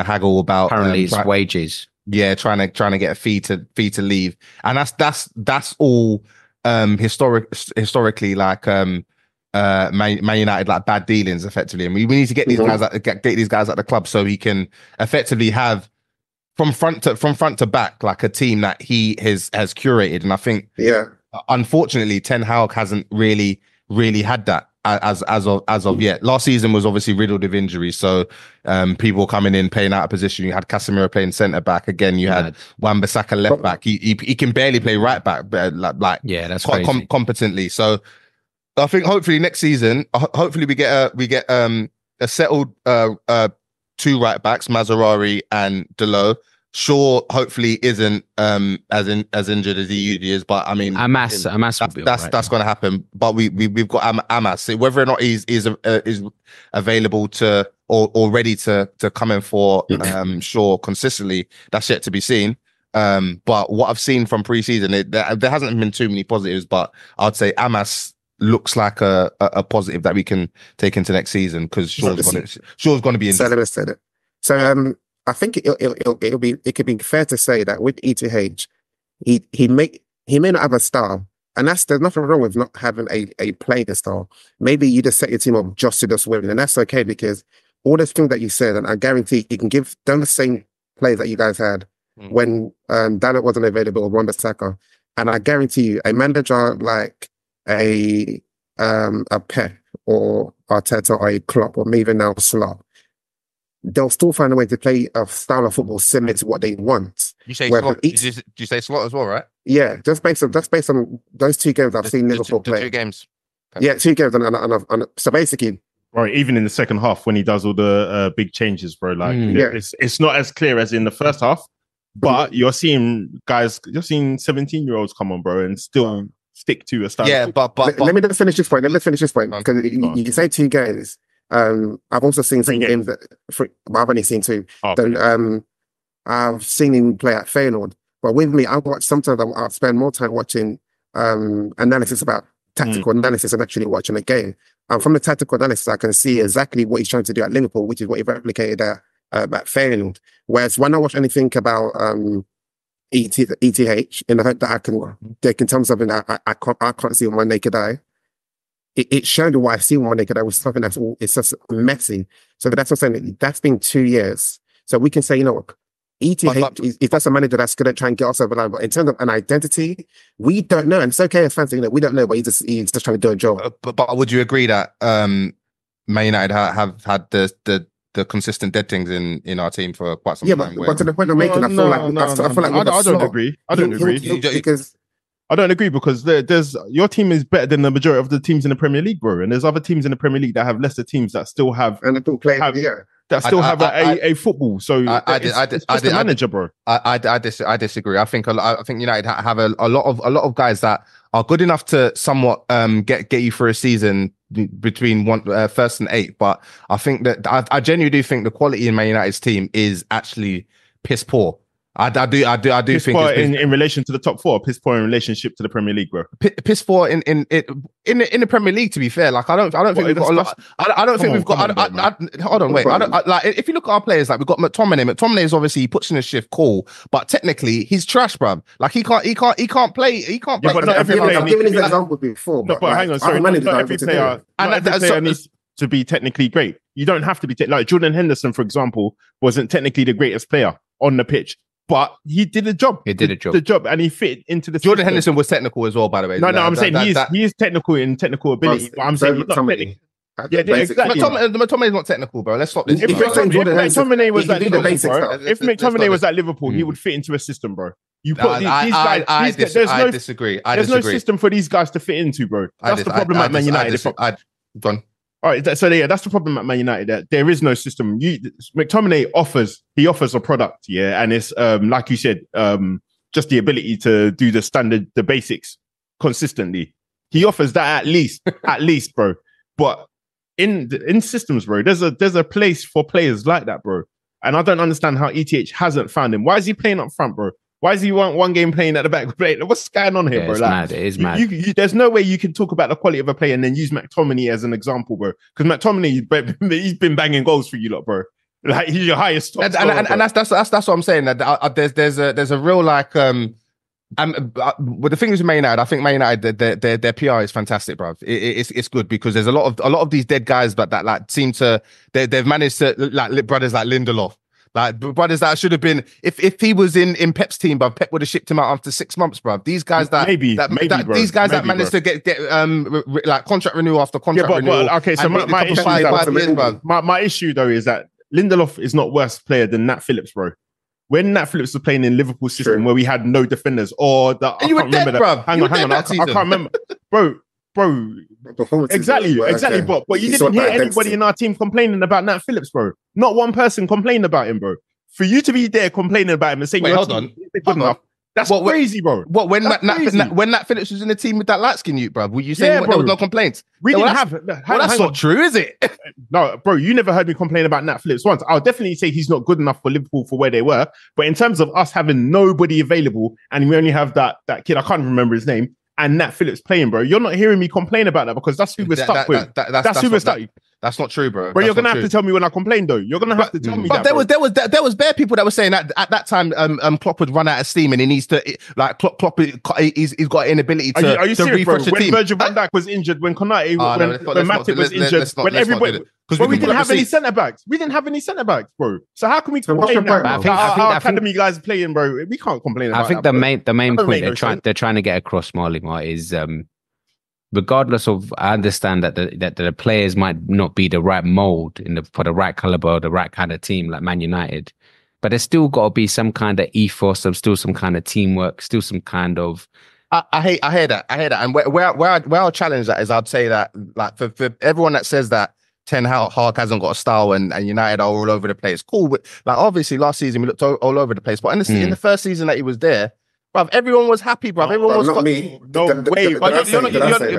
haggle about apparently his wages. Yeah, trying to get a fee to leave, and that's all historically like Man United like bad dealings effectively, and we need to get these guys get these guys at the club so he can effectively have from front to back like a team that he has curated. And I think unfortunately Ten Hag hasn't really had that as of yet. Last season was obviously riddled with injuries, so people coming in playing out of position. You had Casemiro playing centre back again. You had Wan-Bissaka left back. He can barely play right back, but that's quite competently. So I think hopefully next season, hopefully we get a settled 2 right backs, Mazraoui and Deleuze. Shaw hopefully isn't as injured as he usually is, but I mean, Amas that's going to happen. But we've got Amas. Whether or not he's available to or ready to come in for Shaw consistently, that's yet to be seen. But what I've seen from pre-season, there hasn't been too many positives, but I'd say Amas looks like a positive that we can take into next season because Shaw's going to be in. So I think it could be fair to say that with ETH, he may not have a style, and there's nothing wrong with not having a playing style. Maybe you just set your team up just to just win, and that's okay because all the things that you said, and I guarantee you can give them the same plays that you guys had when Dalot wasn't available or Wan-Bissaka, and I guarantee you a manager like a Pep or Arteta or a Klopp or maybe even now Slot, they'll still find a way to play a style of football similar to what they want. You say Slot? Did you say Slot as well, right? Yeah, just based on those 2 games I've seen Liverpool play. 2 games. Yeah, 2 games, and so basically, right. Even in the second half when he does all the big changes, bro, like it's not as clear as in the first half, but you're seeing 17-year-olds come on, bro, and still stick to a style. Yeah, but let me just finish this point. Because you say 2 games. I've also seen some games that I've only seen 2. Okay. I've seen him play at Feyenoord. But with me, sometimes I'll spend more time watching analysis about tactical analysis and actually watching a game. And from the tactical analysis, I can see exactly what he's trying to do at Liverpool, which is what he replicated at Feyenoord. Whereas when I watch anything about ETH, in the hope that they can tell me something that I can't see with my naked eye, it showed what I see with my naked eye was something it's just messy. So that's what I'm saying. That's been 2 years. So we can say, ETH, if that's a manager that's going to try and get us over the line, but in terms of an identity, we don't know. And it's okay as fans, we don't know, but he's just trying to do a job. But would you agree that Man United have had the consistent dead things in our team for quite some time? But to the point I'm making, I feel like I don't agree. I don't agree because there's your team is better than the majority of the teams in the Premier League, bro. And there's other teams in the Premier League that have lesser teams that still have and they don't play that still have a football. So it's the manager, bro. I disagree. I think United have a lot of guys that are good enough to somewhat get you through a season between first and 8. But I think that I genuinely do think the quality in Man United's team is actually piss poor. I do piss think poor in relation to the top 4, piss poor in relationship to the Premier League, bro. Piss poor in the Premier League. To be fair, like I don't think we've got a lot. I don't think we've got. Hold on, wait. Like if you look at our players, like we've got McTominay. McTominay is obviously he puts in a shift, cool, but technically he's trash, bruv. Like he can't play. He can't play. But not every player. I've given an example before. But hang on, sorry. Not every player. Needs to be technically great. You don't have to be like Jordan Henderson, for example, wasn't technically the greatest player on the pitch. But he did a job. The job, and he fit into the Jordan Henderson was technical as well, by the way. No, I'm saying he is technical in technical ability. But I'm saying he's not technical. Yeah, exactly. McTominay is not technical, bro. Let's stop this. If McTominay was at Liverpool, bro, if McTominay was at Liverpool, he would fit into a system, bro. You put these guys. I disagree. There's no system for these guys to fit into, bro. That's the problem at Man United. Gone. All right, so yeah, that's the problem at Man United. That there is no system. McTominay offers a product, yeah, and it's like you said, just the ability to do the basics consistently. He offers that at least, bro. But in systems, bro, there's a place for players like that, bro. And I don't understand how ETH hasn't found him. Why is he playing up front, bro? Why is he one game playing at the back? What's going on here, bro? It's mad. It is mad. There's no way you can talk about the quality of a player and then use McTominay as an example, bro. Because McTominay, he's been banging goals for you lot, bro. Like he's your highest top scorer, and that's what I'm saying. That there's a real like but the thing is with Man United, I think Man United their PR is fantastic, bro. It's good because there's a lot of these dead guys, but that like seem to they've managed to like brothers like Lindelof. Like brothers that should have been if he was in Pep's team, but Pep would have shipped him out after 6 months, bro. These guys that managed to get like contract renewal after contract renewal. Okay, so my issue though is that Lindelof is not worse player than Nat Phillips, bro. When Nat Phillips was playing in Liverpool system where we had no defenders or I can't remember. Hang on, I can't remember, bro. Exactly. But you didn't hear anybody in our team complaining about Nat Phillips, bro. Not one person complaining about him, bro. For you to be there complaining about him and saying, hold on. That's crazy, bro. What when Nat Phillips was in the team with that light skin, bro? Were you saying there was no complaints? We didn't have. That's not true, is it? No, bro. You never heard me complain about Nat Phillips once. I'll definitely say he's not good enough for Liverpool for where they were. But in terms of us having nobody available and we only have that kid, I can't remember his name. And Nat Phillips playing, bro. You're not hearing me complain about that because that's who we're stuck with. That's who we're stuck with. That's not true, bro. But you're gonna have to tell me when I complain, though. You're gonna have to tell me. But there was bare people that were saying that at that time, Klopp would run out of steam and he needs to like Klopp. He's got an inability to. Are you serious, bro? When Virgil van Dijk was injured, when Konate, when Matip was injured, when everybody. Because we didn't have any centre backs. We didn't have any centre backs, bro. So how can we complain that? Our academy guys playing, bro. We can't complain about that. I think the main point they're trying to get across, Marley Mart, is regardless of, I understand that the players might not be the right mold for the right caliber or the right kind of team like Man United, but there's still got to be some kind of ethos, still some kind of teamwork, still some kind of. I hear that, and where I'll challenge that is I'd say that like for everyone that says that Ten Hag hasn't got a style and United are all over the place. Cool, but like obviously last season we looked all over the place, but in the first season that he was there, Bruv, everyone was happy, bruv. Everyone was not me. No way. But you're not United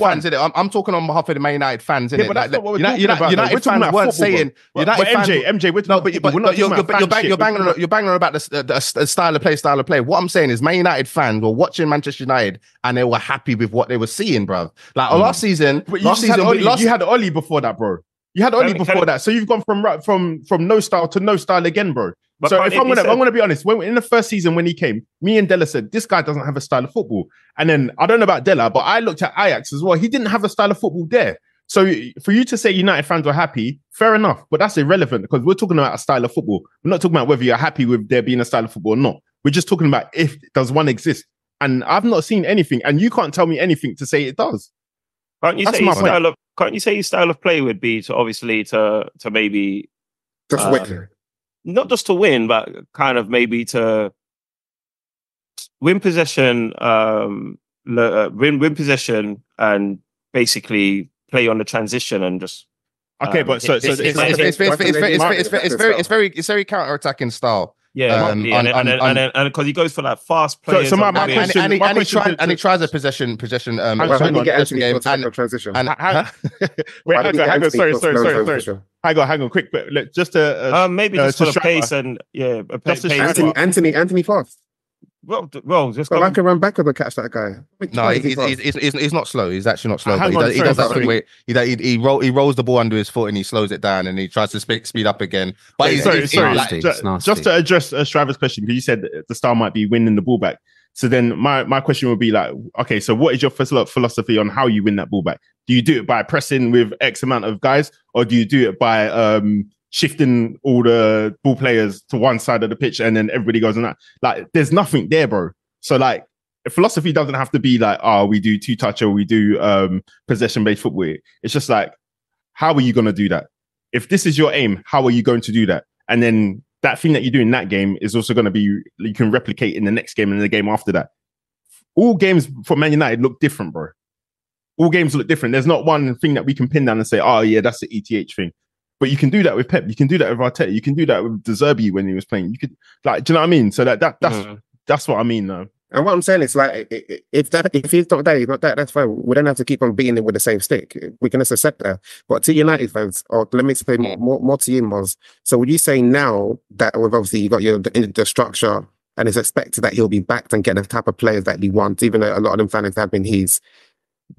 fans, innit? innit? I'm talking on behalf of the Man United fans, innit? Yeah, but that's not what we're talking about. United We're talking fans about weren't football, saying bro. United fans. MJ, we're talking about you're banging on about the style of play. What I'm saying is, Man United fans were watching Manchester United and they were happy with what they were seeing, bruv. Like last season, you had Oli before that, bro. You had Oli before that, so you've gone from no style to no style again, bro. But so if I'm gonna be honest, in the first season when he came, me and Della said this guy doesn't have a style of football. And then I don't know about Della, but I looked at Ajax as well. He didn't have a style of football there. So for you to say United fans were happy, fair enough, but that's irrelevant because we're talking about a style of football. We're not talking about whether you're happy with there being a style of football or not. We're just talking about if does one exist. And I've not seen anything, and you can't tell me anything to say it does. Can't you say his style of play would be to maybe Just win. not just to win, but kind of maybe to win possession, win possession, and basically play on the transition and just. Okay, but it's very counter-attacking style. Yeah, and because he goes for like fast players. So my question, and he tries a possession Transition. game. Wait, hang on, sorry. Hang on, quick, but just to maybe just for the pace and Anthony fast. Well, just I can run backwards and catch that guy. No, he's not slow. He's actually not slow. But he does that thing where he rolls the ball under his foot and he slows it down and he tries to speed up again. But Just to address Straver's question, because you said the style might be winning the ball back. So then my question would be like, okay, so what is your philosophy on how you win that ball back? Do you do it by pressing with X amount of guys, or do you do it by shifting all the ball players to one side of the pitch and then everybody goes on that? Like, there's nothing there, bro. So like, philosophy doesn't have to be like, we do two touch or we do possession based football. It's just like, how are you going to do that? If this is your aim, how are you going to do that? And then that thing that you do in that game is also going to be, you can replicate in the next game and the game after that. All games for Man United look different, bro. All games look different. There's not one thing that we can pin down and say, oh yeah, that's the ETH thing. But you can do that with Pep. You can do that with Arteta. You can do that with De Zerbi when he was playing. You could, like, do you know what I mean? So that's what I mean, though. And what I'm saying is, like, if he's not there, he's not there. That's fine. We don't have to keep on beating him with the same stick. We can just accept that. But to United fans, or let me explain more to you, Moz. So would you say now that with obviously you got the structure and it's expected that he'll be backed and get the type of players that he wants, even though a lot of them fans have been his,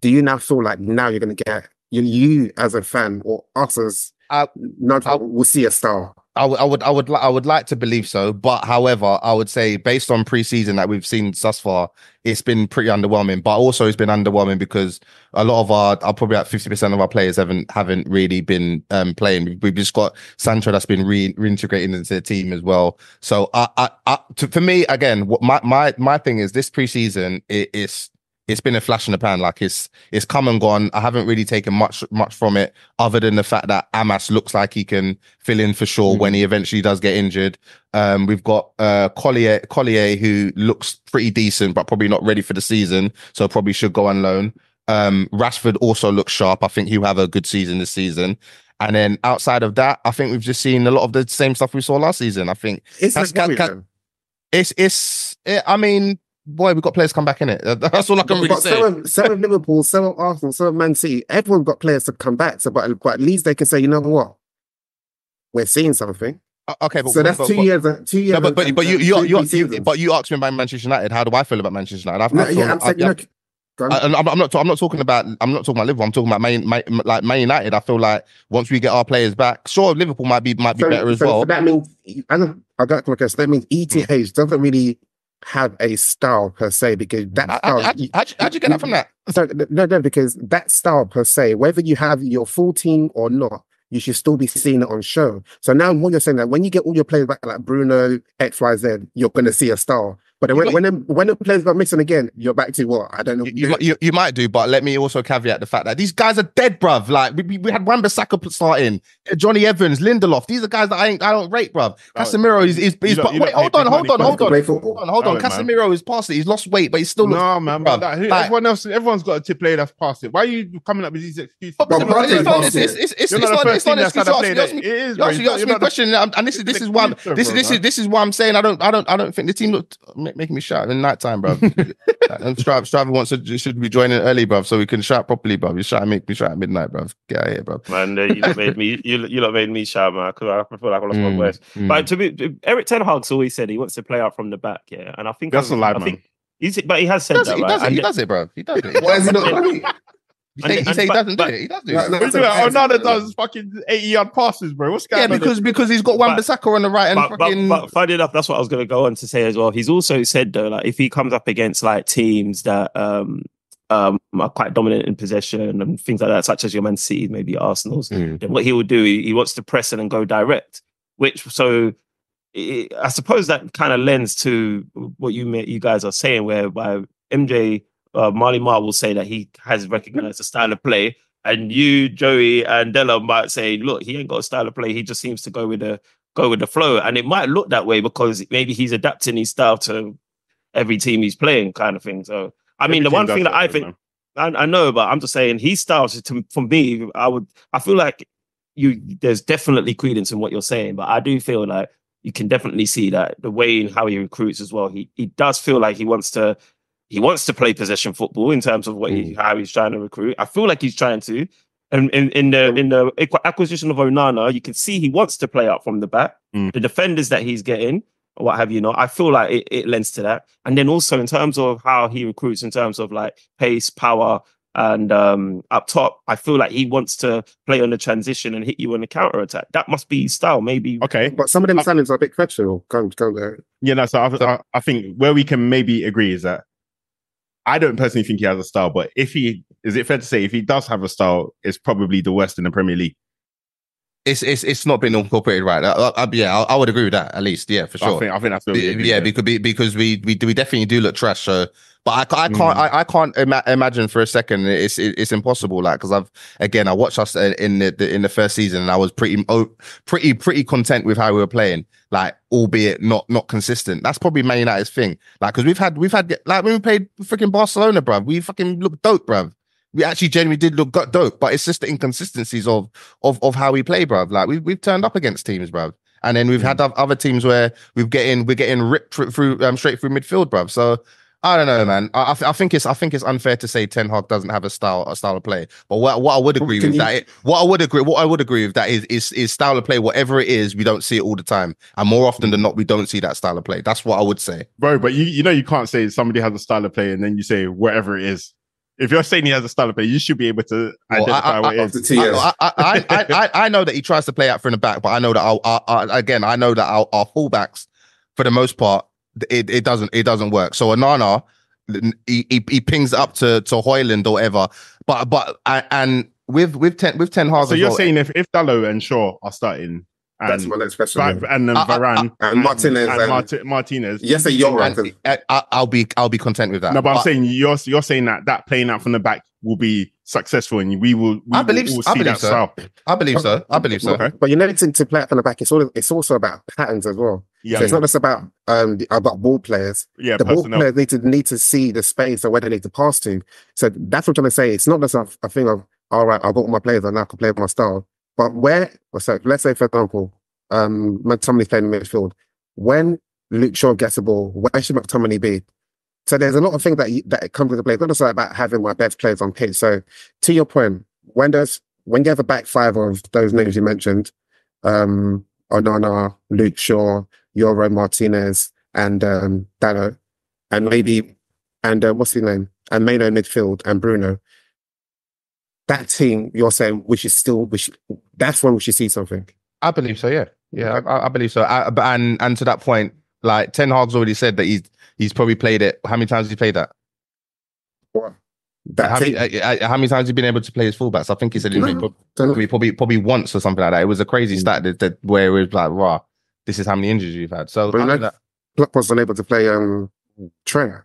do you now feel like now you're going to get you as a fan or us as we'll see a star? I would like to believe so, but however, I would say based on pre-season that we've seen thus far, it's been pretty underwhelming. But also, it's been underwhelming because a lot of probably about 50% of our players haven't really been playing. We've just got Sancho that's been reintegrating into the team as well. So, for me, again, my thing is this pre-season it's been a flash in the pan. Like it's come and gone. I haven't really taken much from it, other than the fact that Amas looks like he can fill in for sure when he eventually does get injured. We've got Collier who looks pretty decent, but probably not ready for the season, so probably should go on loan. Rashford also looks sharp. I think he'll have a good season this season. And then outside of that, I think we've just seen a lot of the same stuff we saw last season. I think I mean, boy, we've got players come back in it. That's all I can really say. Some of Liverpool, some of Arsenal, some of Man City, everyone's got players to come back. So, but at least they can say, you know what, we're seeing something. Okay, but so that's 2 years. 2 years. No, but you asked me about Manchester United. How do I feel about Manchester United? I'm not talking about Liverpool. I'm talking about Man United. I feel like once we get our players back, sure, Liverpool might be better as well. So that means that means ETH doesn't really have a style per se, because that style, how'd you get that from that? So, no, because that style per se, whether you have your full team or not, you should still be seeing it on show. So now what you're saying, that when you get all your players back, like Bruno, XYZ, you're going to see a style. But then when the players got missing again, you're back to what? I don't know. You might do, but let me also caveat the fact that these guys are dead, bruv. Like we had Wan-Bissaka starting, Johnny Evans, Lindelof. These are guys that I don't rate, bruv. Casemiro hold on. Casemiro is past it. He's lost weight, but he's still man. Everyone's got a player that's past it. Why are you coming up with these excuses? It's not an excuse. You asked me a question, and this is why I'm saying I don't think the team looked making me shout in night time, bro. And Striver should be joining early, bro, so we can shout properly, bro. You make me shout at midnight, bro. Get out of here, bro. Man, you lot made me shout, man, because I feel like I lost my voice. But Eric Ten Hag's always said he wants to play out from the back, yeah, and I think that's a lie, man. But he has said that, right? He does it, bro. He does it. Why is he not running? He doesn't do it. He does do it. Onana does fucking 80-yard passes, bro. What's going on? Because he's got Wan-Bissaka on the right and But funny enough, that's what I was going to go on to say as well. He's also said though, like if he comes up against like teams that are quite dominant in possession and things like that, such as your Man City, maybe Arsenal's, then what he will do, he wants to press and then go direct. I suppose that kind of lends to what you guys are saying, whereby MJ. Marley Marr will say that he has recognized a style of play, and you, Joey, and Della might say, "Look, he ain't got a style of play. He just seems to go with the flow." And it might look that way because maybe he's adapting his style to every team he's playing, kind of thing. So, I mean, the one thing that I think I know, but I'm just saying his style. For me, I feel like there's definitely credence in what you're saying, but I do feel like you can definitely see that the way in how he recruits as well. He does feel like he wants to play possession football in terms of how he's trying to recruit. I feel like he's trying to. And in the acquisition of Onana, you can see he wants to play up from the back. The defenders that he's getting, or what have you not, I feel like it lends to that. And then also in terms of how he recruits, in terms of like pace, power, and up top, I feel like he wants to play on the transition and hit you on the counter attack. That must be his style, maybe. Okay, but some of them signings are a bit questionable. Yeah, no. So I think where we can maybe agree is that I don't personally think he has a style, but is it fair to say if he does have a style, it's probably the worst in the Premier League? It's not been incorporated right. I would agree with that at least. Yeah, for sure. I think that's because we definitely do look trash. So, but I can't imagine for a second. It's impossible. Like because I watched us in the first season and I was pretty content with how we were playing. Like albeit not consistent. That's probably Man United's thing. Like because we've had like when we played freaking Barcelona, bruv, we fucking looked dope, bruv. We actually genuinely did look dope, but it's just the inconsistencies of how we play, bruv. Like we've turned up against teams, bruv, and then we've had other teams where we're getting ripped through straight through midfield, bruv. So I don't know, man. I think it's unfair to say Ten Hag doesn't have a style of play. But what I would agree with that is style of play. Whatever it is, we don't see it all the time, and more often than not, we don't see that style of play. That's what I would say, bro. But you know you can't say somebody has a style of play and then you say whatever it is. If you're saying he has a style of play, you should be able to identify what it is. I know that he tries to play out from the back, but I know that I know that our fullbacks, for the most part, it doesn't work. So Onana, he pings up to Højlund or whatever, but with Ten Hag. So you're saying if Dalot and Shaw are starting. That's my next question. And then Varane and Martinez and Martinez. Yes, you're right. I'll be content with that. No, but I'm saying you're saying that playing out from the back will be successful, and we will see that style. I believe so. Okay. But you know, to play out from the back, it's also about patterns as well. Yeah, so it's not just about ball players. Yeah, the ball players need to see the space or where they need to pass to. So that's what I'm trying to say. It's not just a thing of all right, I've got all my players and now I can play with my style. But let's say, for example, somebody's playing in midfield. When Luke Shaw gets the ball, where should McTominay be? So there's a lot of things that come into play. It's not just about having my best players on pitch. So to your point, when you have a back five of those names you mentioned, Onana, Luke Shaw, Yoro Martinez, and Dalot, and maybe what's his name? And Meno midfield and Bruno. That team, you're saying that's when we should see something. I believe so. Yeah. I believe so. And to that point, like Ten Hag's already said that he's probably played it. How many times has he played that? What? How many times has he been able to play his fullbacks? I think he said probably once or something like that. It was a crazy stat that where it was like, wow, this is how many injuries you've had. So Klopp was unable to play Trent,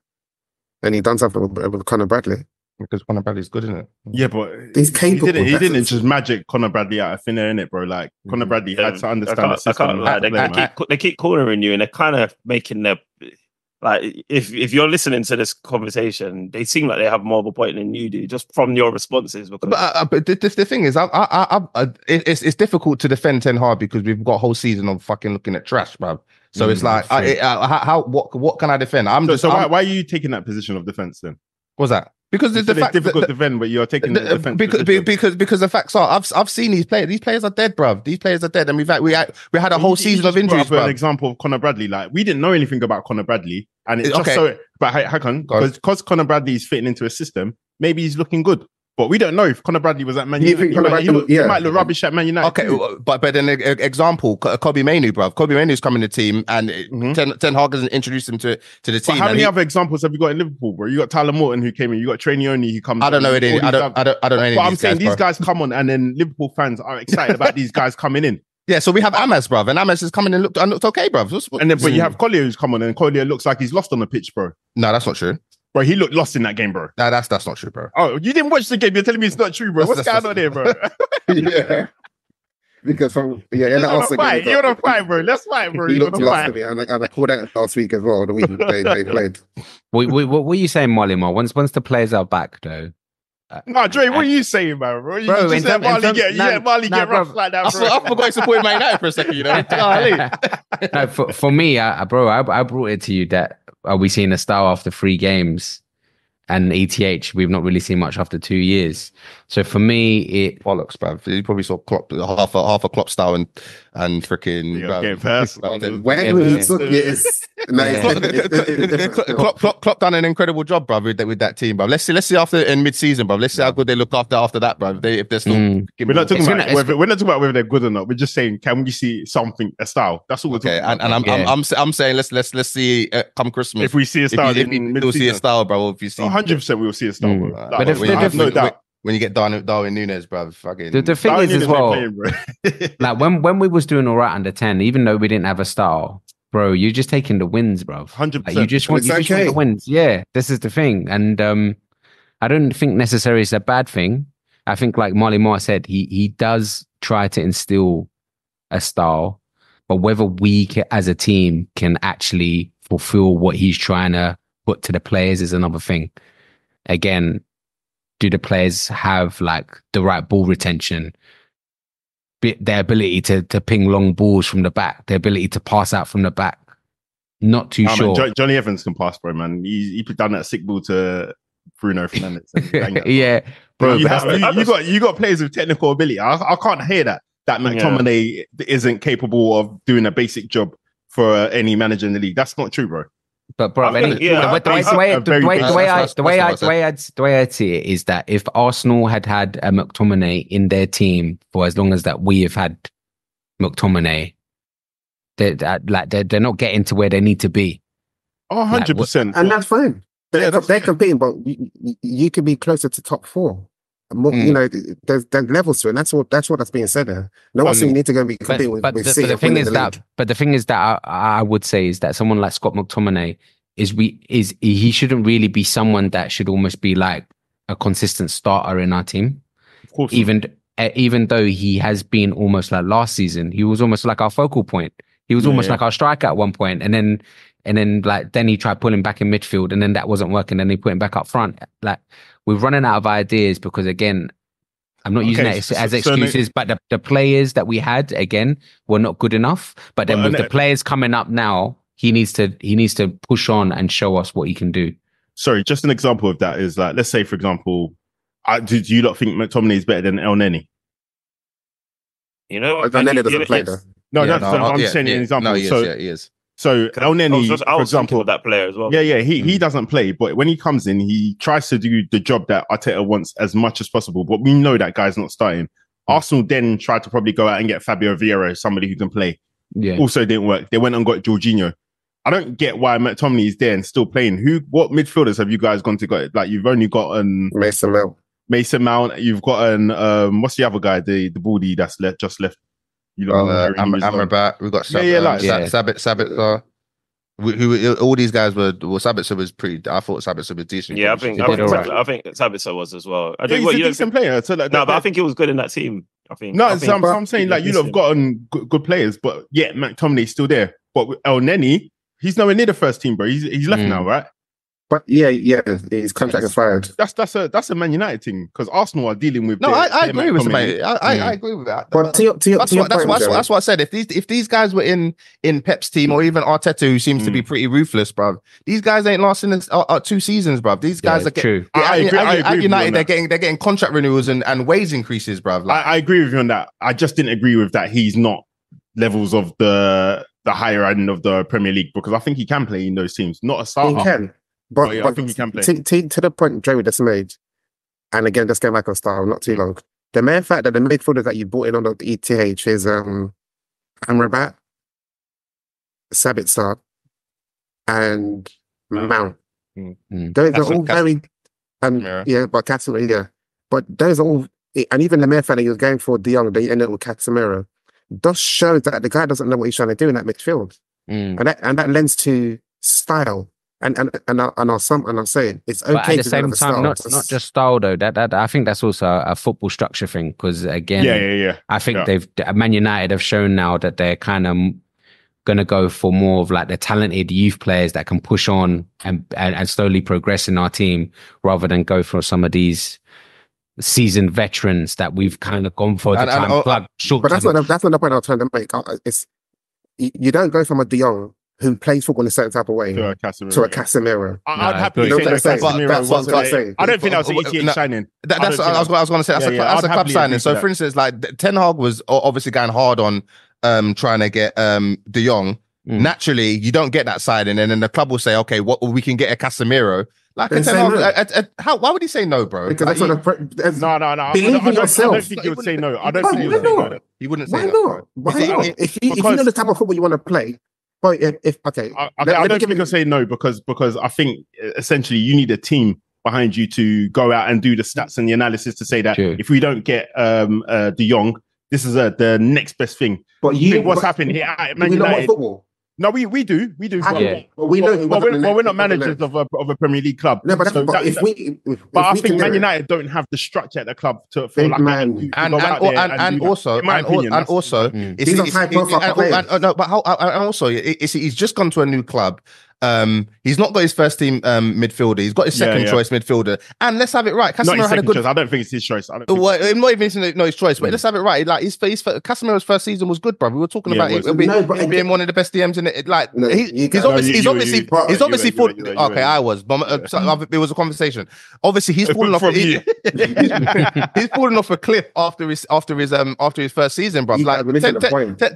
and he done something with Conor Bradley. Because Conor Bradley's good, isn't it? Yeah, but He's capable. He didn't just magic Conor Bradley out of thin air, innit, bro? Like Conor Bradley had to understand the system. They keep cornering you, and they're kind of making their like. If you're listening to this conversation, they seem like they have more of a point than you do, just from your responses. Because... But the thing is, it's difficult to defend Ten Hag because we've got a whole season of fucking looking at trash, bro. So it's like, what can I defend? Why are you taking that position of defense then? What's that? Because it's difficult to defend, but you're taking the defense because the facts are I've seen these players. These players are dead, bruv. These players are dead, and we had a whole season of injuries. An example of Conor Bradley, like we didn't know anything about Conor Bradley, and it's just so. But how come? Because Conor Bradley is fitting into a system, maybe he's looking good. But we don't know if Conor Bradley was at Man United. He might look rubbish at Man United. Okay, but then example, Kobe Mainoo, bruv. Kobe Mainoo's coming to the team, and Ten Hag hasn't introduced him to the team. But how many other examples have you got in Liverpool, bro? You got Tyler Morton who came in. You got Trainee Only who comes. I don't know any. I don't know any. But I'm saying these guys come on, and then Liverpool fans are excited about these guys coming in. Yeah, so we have Amas, bruv, and Amas is coming and looked okay, bruv. And then, but you have Collier who's come on, and Collier looks like he's lost on the pitch, bro. No, that's not true. Bro, he looked lost in that game, bro. Nah, that's not true, bro. Oh, you didn't watch the game. You're telling me it's not true, bro. What's going on here, bro? Yeah. Because you're on fight, bro. Let's fight, bro. He looked lost to me, and I called that last week as well. The week they played. What are you saying, Molly? Once the players are back, though. No, Dre, what are you saying, man? Bro, you just let Marley get rough like that, bro. I forgot to support Man United for a second, you know. No, for me, bro, I brought it to you that are we seeing a style after 3 games? And ETH, we've not really seen much after 2 years. So for me, it bollocks, bruv. You probably saw Klopp, half a Klopp style and freaking. Getting past. Klopp done an incredible job, bruv, with that team, bruv. Let's see after in mid-season, bruv. Let's see how good they look after that, bruv. If they're still. We're not talking about whether they're good or not. We're just saying, can we see something, a style? That's all we're talking about. And I'm saying let's see come Christmas if we see a style. If we see a style, bro. If you see. 100% we will see a style, bro. But no doubt. When you get Darwin Nunes, bruv, fucking. The thing Darwin is as well, like when we was doing all right under 10, even though we didn't have a style, bro, you're just taking the wins, bruv. 100%. Like, you just want the wins. Yeah, this is the thing, and I don't think necessarily it's a bad thing. I think, like Marley Moore said, he does try to instill a style, but whether we as a team can actually fulfill what he's trying to put to the players is another thing. Again, do the players have like the right ball retention, their ability to ping long balls from the back, their ability to pass out from the back? Not too sure. Man, Johnny Evans can pass, bro, man. He done that sick ball to Bruno Fernandes. Yeah, bro. You got players with technical ability. I can't hear that McTominay isn't capable of doing a basic job for any manager in the league. That's not true, bro. But bro, the way I see it is that if Arsenal had a McTominay in their team for as long as that we have had McTominay, they're not getting to where they need to be. 100%, and that's fine. They're competing, but you can be closer to top 4. More, you know, there's levels to it. That's what's being said there. No one's saying you need to go and be competing with City. The thing is that I would say is that someone like Scott McTominay he shouldn't really be someone that should almost be like a consistent starter in our team. Of course, even though he has been almost like last season, he was almost like our focal point. He was almost like our striker at one point, and then he tried pulling back in midfield, and then that wasn't working. Then he put him back up front. Like, we're running out of ideas because, again, I'm not using that as excuses, but the players that we had, again, were not good enough. But then with the players coming up now, he needs to push on and show us what he can do. Sorry, just an example of that is like, let's say, for example, do you not think McTominay is better than El Neni? You know, El Neni doesn't play though. I'm just saying an example. No, he is. So El Neni, for example, that player as well. Yeah, he doesn't play, but when he comes in, he tries to do the job that Arteta wants as much as possible. But we know that guy's not starting. Arsenal then tried to probably go out and get Fabio Vieira, somebody who can play. Yeah, also didn't work. They went and got Jorginho. I don't get why McTominay is there and still playing. What midfielders have you guys gone to got? Like, you've only got Mason Mount. You've got what's the other guy? The baldy that's just left. Amrabat. We've got Sabit. All these guys were. Well, Sabitzer was pretty. I thought Sabitzer was decent. Yeah, I think Sabitzer was as well. I think he's a decent player. So but I think he was good in that team. I'm saying like you've gotten good players, but yeah, McTominay's still there. But with El Neni, he's nowhere near the first team, bro. He's left now, right? But yeah, his contract expired. That's a Man United thing because Arsenal are dealing with. No, I agree with mate. I agree with that. But that's what I said. If these guys were in Pep's team or even Arteta, who seems to be pretty ruthless, bruv, these guys ain't lasting this 2 seasons, bruv. These guys are true. At United, they're getting contract renewals and wage increases, bruv. Like, I agree with you on that. I just didn't agree with that. He's not levels of the higher end of the Premier League because I think he can play in those teams. Not a starter. He can. But I think he can play. To the point Jerry just made, and again, just going back on style, not too long. The mere fact that the midfielders that you brought in on the ETH is Amrabat, Sabitzer, and Mount. Those are all very, but Casemiro, yeah. But those are all, and even the mere fact that he was going for De Jong, they ended up with Casemiro, does show that the guy doesn't know what he's trying to do in that midfield, and that lends to style. And I'm saying it's okay. But at the same time, not just style though. That I think that's also a football structure thing because again, I think Man United have shown now that they're kind of going to go for more of like the talented youth players that can push on and slowly progress in our team rather than go for some of these seasoned veterans that we've kind of gone for to try and plug short. But that's not the point I was trying to make. It's you don't go from a De Jong who plays football in a certain type of way to a Casemiro. I'd happily say Casemiro. That's what I'm saying. I don't think that was ETH signing. That's what I was going to say. That's a club signing. So, for instance, like Ten Hag was obviously going hard on trying to get De Jong. Naturally, you don't get that signing, and then the club will say, "Okay, we can get a Casemiro." Like why would he say no, bro? Because no. Believe in yourself. I don't think he would say no. I don't think he would say no. He wouldn't say no. Why not? If you know the type of football you want to play. But I don't think he'll say no because I think essentially you need a team behind you to go out and do the stats and the analysis to say that if we don't get De Jong, this is the next best thing. But what's happened here at Man United? No, we do. But we know. We're not managers of a Premier League club. No, but I think Man United don't have the structure at the club to feel like and also he's just gone to a new club. He's not got his first team midfielder. He's got his second choice midfielder. And let's have it right. Casemiro had a good. I don't think it's his choice. Not even his choice. But let's have it right. Like Casemiro's first season was good, bro. We were talking about it being one of the best DMs in it. Like he's obviously fallen. Okay, I was, but it was a conversation. Obviously, he's fallen off. He's fallen off a cliff after his first season, bro. Like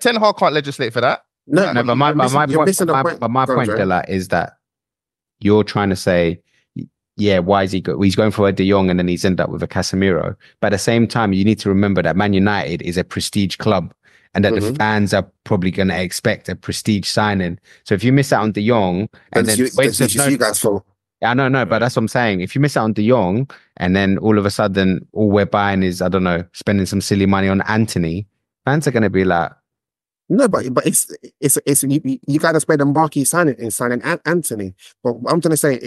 Ten Hag can't legislate for that. No, but my point, Dilla, is that you're trying to say, why is he he's going for a De Jong and then he's ended up with a Casemiro. But at the same time, you need to remember that Man United is a prestige club and that the fans are probably going to expect a prestige signing. So if you miss out on De Jong and then you guys for. I know, but that's what I'm saying. If you miss out on De Jong and then all of a sudden all we're buying is, I don't know, spending some silly money on Anthony, fans are going to be like, no, but it's you got to spend a marquee signing Anthony. But I'm going to say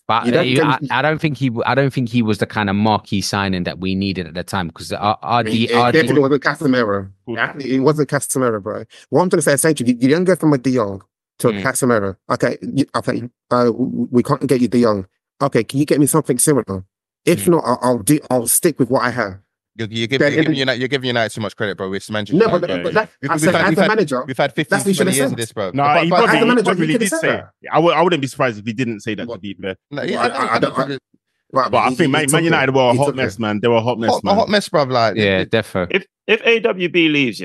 I don't think he was the kind of marquee signing that we needed at the time because definitely wasn't Casemiro. It wasn't Casemiro, bro. What I'm going to say essentially, you don't go from a De Jong to a Casemiro. Okay, we can't get you De Jong. Okay, can you get me something similar? If not, I'll stick with what I have. You're giving United too much credit, bro. We're managing. No, but as a manager, we've had 15 20 years of this, bro. No, he probably did say. I wouldn't be surprised if he didn't say that to be fair. But I think Man United were a hot mess, man. They were a hot mess, man. A hot mess, bro. Like, yeah, definitely. If AWB leaves,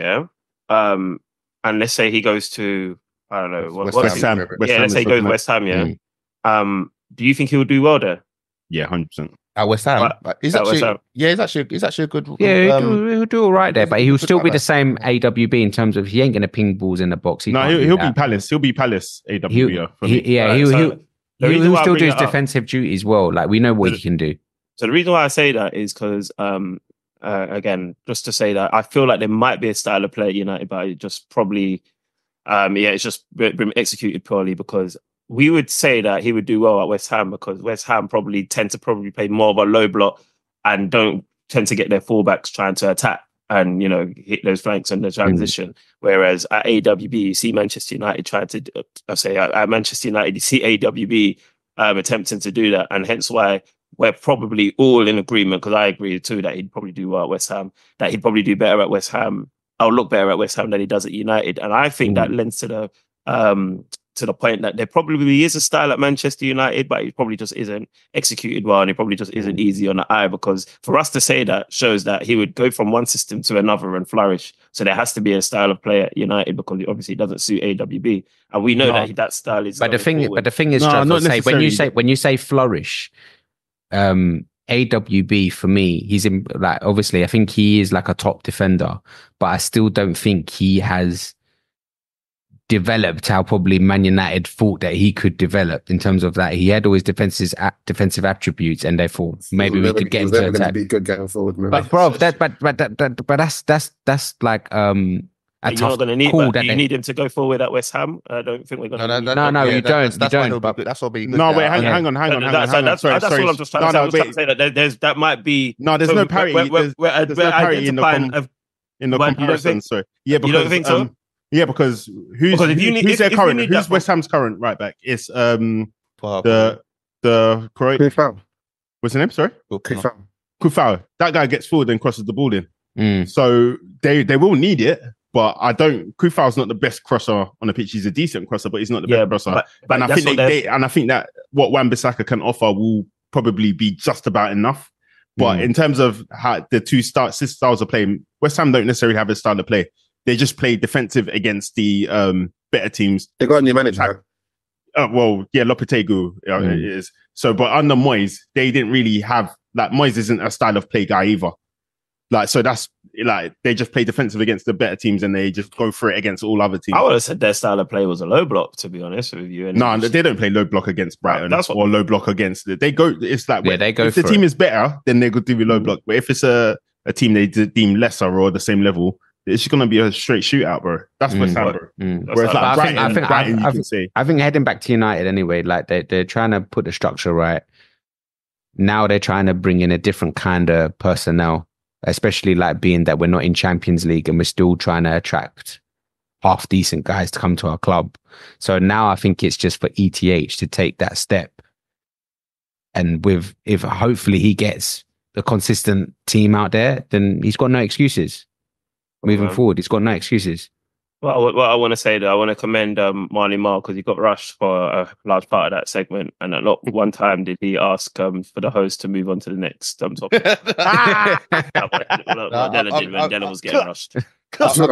and let's say he goes to, I don't know, West Ham. Let's say he goes West Ham, do you think he'll do well there? Yeah, 100%. At West Ham, he's actually a good. He'll do all right there, but he'll still be the same AWB in terms of he ain't gonna ping balls in the box. He'll be Palace. He'll be Palace AWB. He'll still do his defensive duties well. Like we know what he can do. So the reason why I say that is because, again, just to say that I feel like there might be a style of play at United, but it just probably It's just been executed poorly because we would say that he would do well at West Ham because West Ham tend to play more of a low block and don't tend to get their fullbacks trying to attack and, hit those flanks in the transition. Whereas at AWB, you see Manchester United at Manchester United, you see AWB attempting to do that. And hence why we're probably all in agreement, because I agree too, that he'd probably do well at West Ham, that he'd probably do better at West Ham. I'll look better at West Ham than he does at United. And I think that lends to the point that there probably is a style at Manchester United, but it probably just isn't executed well, and it probably just isn't easy on the eye, because for us to say that shows that he would go from one system to another and flourish. So there has to be a style of play at United, because it obviously doesn't suit AWB. And we know that style is... But the thing is, Trevor, when you say flourish, AWB for me, he's in, like, obviously I think he is like a top defender, but I still don't think he has developed how probably Man United thought that he could develop, in terms of that he had all his defensive attributes, and therefore maybe we could get him to attack. Be good going forward, but bro, that's like you're not going to need that. Do you need him to go forward atEst Ham? I don't think we're going to. No, you don't. That's what be. No, wait, hang on. That's all I'm just trying to say. That that might be. No, there's no parity. There's no parity in the comparison. Sorry. Yeah, because you don't think so? Yeah, because who's their current? Who's West Ham's current right back? It's the Croatian. What's his name? Sorry, Kufau. That guy gets forward and crosses the ball in. So they will need it, but I don't. Kufau's not the best crosser on the pitch. He's a decent crosser, but he's not the best crosser. And I think that what Wan-Bissaka can offer will probably be just about enough. But in terms of how the two styles of playing, West Ham don't necessarily have a style of play. They just play defensive against the better teams. They got a new manager. Lopetegui is. So, but under Moyes, they didn't really have, like, Moyes isn't a style of play guy either. Like, so that's like, they just play defensive against the better teams and they just go for it against all other teams. I would have said their style of play was a low block, to be honest with you. No, they don't play low block against Brighton or low block against it. They go, it's like, they go if the team is better, then they could do low block. But if it's a team they deem lesser or the same level, it's going to be a straight shootout, bro. That's West Ham, bro. Whereas like Brighton, you can say. I think heading back to United anyway, like they're trying to put the structure right. Now they're trying to bring in a different kind of personnel, especially like being that we're not in Champions League and we're still trying to attract half decent guys to come to our club. So now I think it's just for ETH to take that step. And if hopefully he gets a consistent team out there, then he's got no excuses. Moving forward, he's got no excuses. Well, what I want to say, though, I want to commend Marley Marl, because he got rushed for a large part of that segment, and not one time did he ask for the host to move on to the next topic. Mandela was getting rushed. Do you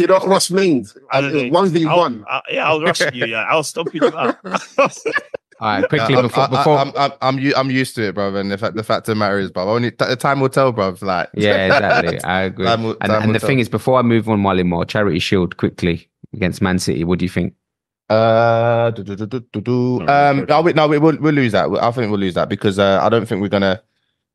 know what rush means? 1v1. I'll rush you. Yeah, I'll stop you out. All right, quickly before I'm used to it, bro. And the fact of the matter is, bro, only the time will tell, bro. Like, yeah, exactly. I agree. And the thing is, before I move on, Marley Moore, Charity Shield quickly against Man City. What do you think? We'll lose that. I think we'll lose that because I don't think we're gonna.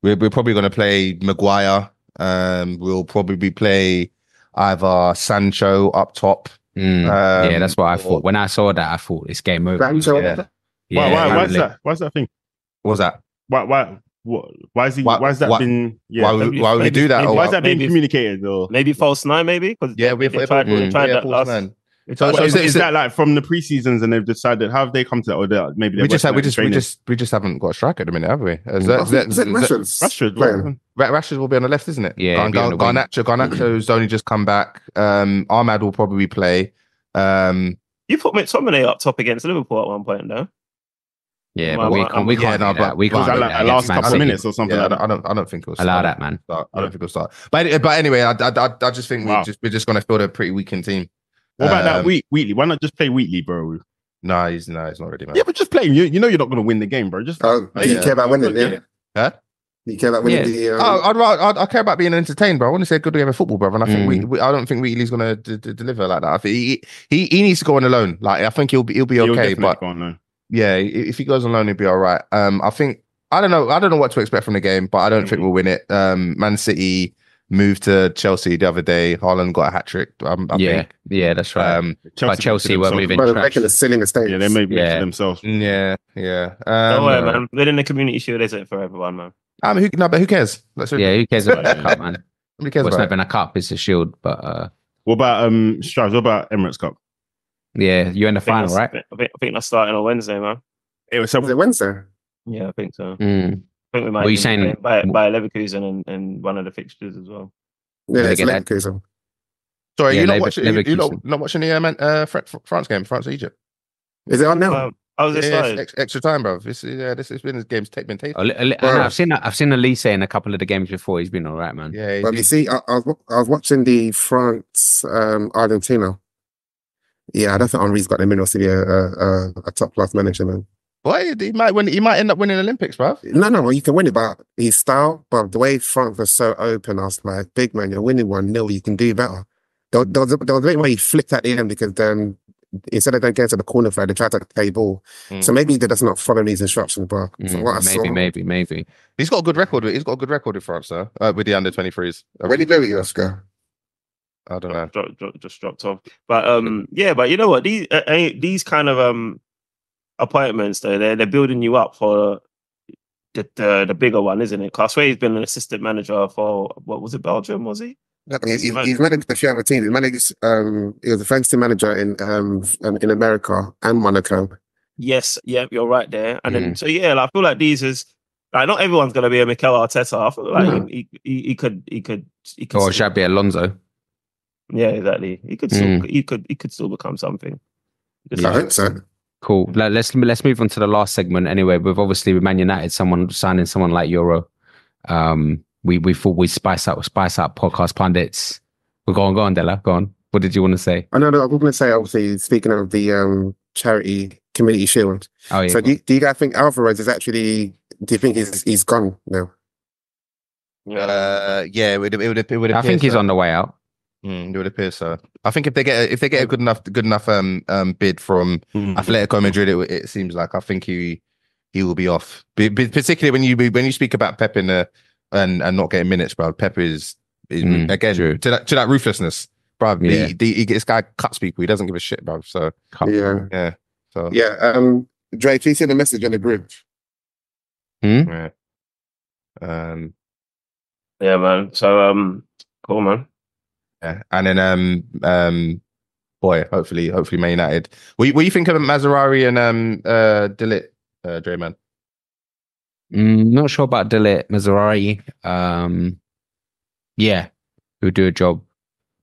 We're probably gonna play Maguire. We'll probably play either Sancho up top. Yeah, that's what I thought. When I saw that, I thought it's game over. Why is that? Why is that thing? What's that? Why is he? Why has that been? Yeah, why would we do that? Why is that being communicated? Or maybe false nine? Maybe we tried that false nine. So is that like from the pre-seasons and they've decided? How have they come to that? Or maybe we just haven't got a strike at the minute, have we? Rashford will be on the left, isn't it? Yeah. Garnacho's only just come back. Ahmad will probably play. You put McTominay up top against Liverpool at one point, though. Yeah, but we can't. We can't. Was that last couple of minutes or something? I don't think it'll start. Allow that, man. I don't think it'll start. But anyway, I just think we're just going to field a pretty weakened team. What about that Wheatley? Why not just play Wheatley, bro? No, he's not ready, man. Yeah, but just play him. You know you're not going to win the game, bro. Just you care about winning, yeah? Huh? You care about winning the... I care about being entertained, bro. I want to see a good game of football, bro. And I think I don't think Wheatley's going to deliver like that. I think he needs to go on alone. Like, I think he'll be okay, but yeah, if he goes on loan, he'll be all right. I think I don't know what to expect from the game, but I don't think we'll win it. Man City, moved to Chelsea the other day. Haaland got a hat trick. I think. Yeah, that's right. But Chelsea were moving They're trash. making a silly mistake. Yeah, they made it to themselves. Yeah. Don't worry, man. Winning the Community Shield isn't for everyone, man. But who cares? Who cares about the cup, man? Who cares It's about not been a cup; it's a shield. But what about Strives? What about Emirates Cup? yeah, you're in the final, right? I think that's starting on Wednesday, man. Is it Wednesday? Yeah, I think so. Mm. I think we might Were you be saying by Leverkusen and one of the fixtures as well. Yeah, it's get that. Leverkusen. Sorry, Yeah, you're not watching. You're Leverkusen. not watching the France game, France Egypt. Is it on now? I was Extra time, bro. This has been this game's been taken. I've seen Elise in a couple of the games before. He's been all right, man. Yeah, But you see, I was watching the France Argentina. Yeah, I don't think Henri's got the minerals to be a top class manager, man. Boy, he might win. He might end up winning Olympics, bro. No, you can win it, but his style, but the way France was so open, I was like, big man, you're winning 1-0, you can do better. There was a bit where he flicked at the end because then instead of going to the corner flag, they tried to play ball. So maybe they're just not following these instructions, but Maybe. He's got a good record. He's got a good record with France, though, with the under-23s. Where did he go, Oscar? I don't know. Just dropped off. But but you know what? These kind of appointments, though, they're building you up for the bigger one, isn't it? Because I swear he's been an assistant manager for what was it, Belgium? Was he? He's managed a few other teams. He was a French team manager in America and Monaco. Yes, yeah, you're right there. And then I feel like these is like not everyone's gonna be a Mikel Arteta. I feel like he could. Or Xabi Alonso. Yeah, exactly. He could still become something. I hope so. Cool. Let's move on to the last segment. Anyway, with Man United, signing someone like Euro. We thought we'd spice up podcast pundits. Go on, Della. Go on. What did you want to say? I was going to say, obviously, speaking of the charity community shield. Oh yeah. So do you guys think Alvarez is actually? Do you think he's gone now? Yeah, it would appear. I think he's on the way out. It would appear so. I think if they get a good enough bid from Atletico Madrid, it seems like I think he will be off. Particularly when you speak about Pep in the and not getting minutes, bro. Pep is again true. to that ruthlessness, bro. Yeah. This guy cuts people. He doesn't give a shit, bro. So So Dre, please send a message in the group. Yeah. Yeah, man. So cool, man. Yeah, and then hopefully Man United. What do you think of Maserati and De Ligt, Dre, man? Not sure about De Ligt. Maserati. Who'll do a job.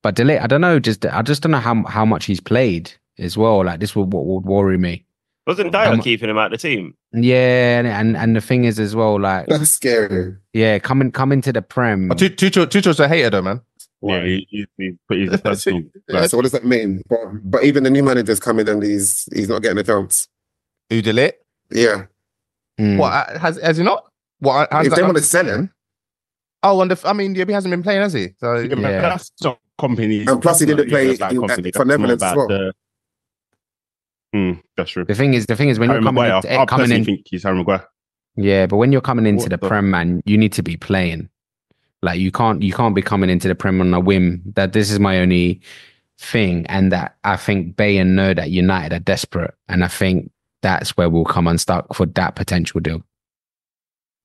But De Ligt, I don't know. I just don't know how much he's played as well. Like this what would worry me. Wasn't Dyer keeping him out of the team? Yeah, and the thing is as well, like That's scary. Yeah, coming to the Prem. Tuchel's a hater though, man. Yeah, he's a personal. So what does that mean? But even the new manager's coming and he's not getting a chance. Who, De Ligt? Yeah. What has he not? What if they want to sell him? Oh, he hasn't been playing, has he? So that's not company. And plus, he didn't play for Netherlands as well. That's true. The thing is, when you're coming in, think he's Harry Maguire. Yeah, but when you're coming into the Prem, man, you need to be playing. Like you can't be coming into the Prem on a whim. That this is my only thing, and that I think Bayern know that United are desperate, and I think that's where we'll come unstuck for that potential deal.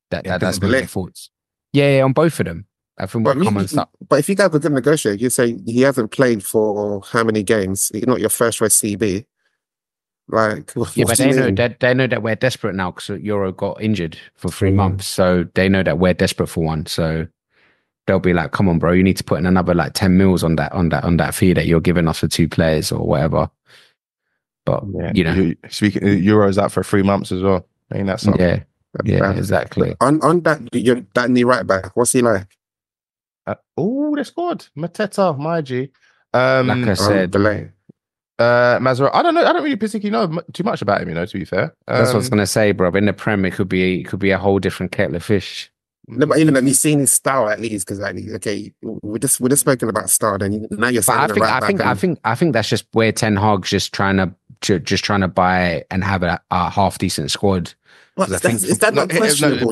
That's my thoughts. Yeah, on both of them. I think we'll come unstuck. But if you guys are going to negotiate, you say he hasn't played for how many games? He's not your first choice CB. Like, but they know that we're desperate now because Euro got injured for 3 months, so they know that we're desperate for one. So they'll be like, "Come on, bro, you need to put in another like 10 mils on that fee that you're giving us for 2 players or whatever." But speaking Euro's out for 3 months as well. I mean, that's something. Yeah, exactly. On that new right back, what's he like? They scored. Mateta, my G. Like I said, Maserati. I don't know. I don't really particularly know too much about him. To be fair, that's what I was gonna say, bro. In the Prem, it could be a whole different kettle of fish. No, but even have you seen his style at least? Because we're just speaking about style. Then now you're saying I think that's just where Ten Hag's just trying to just trying to buy and have a half decent squad. Is that not questionable?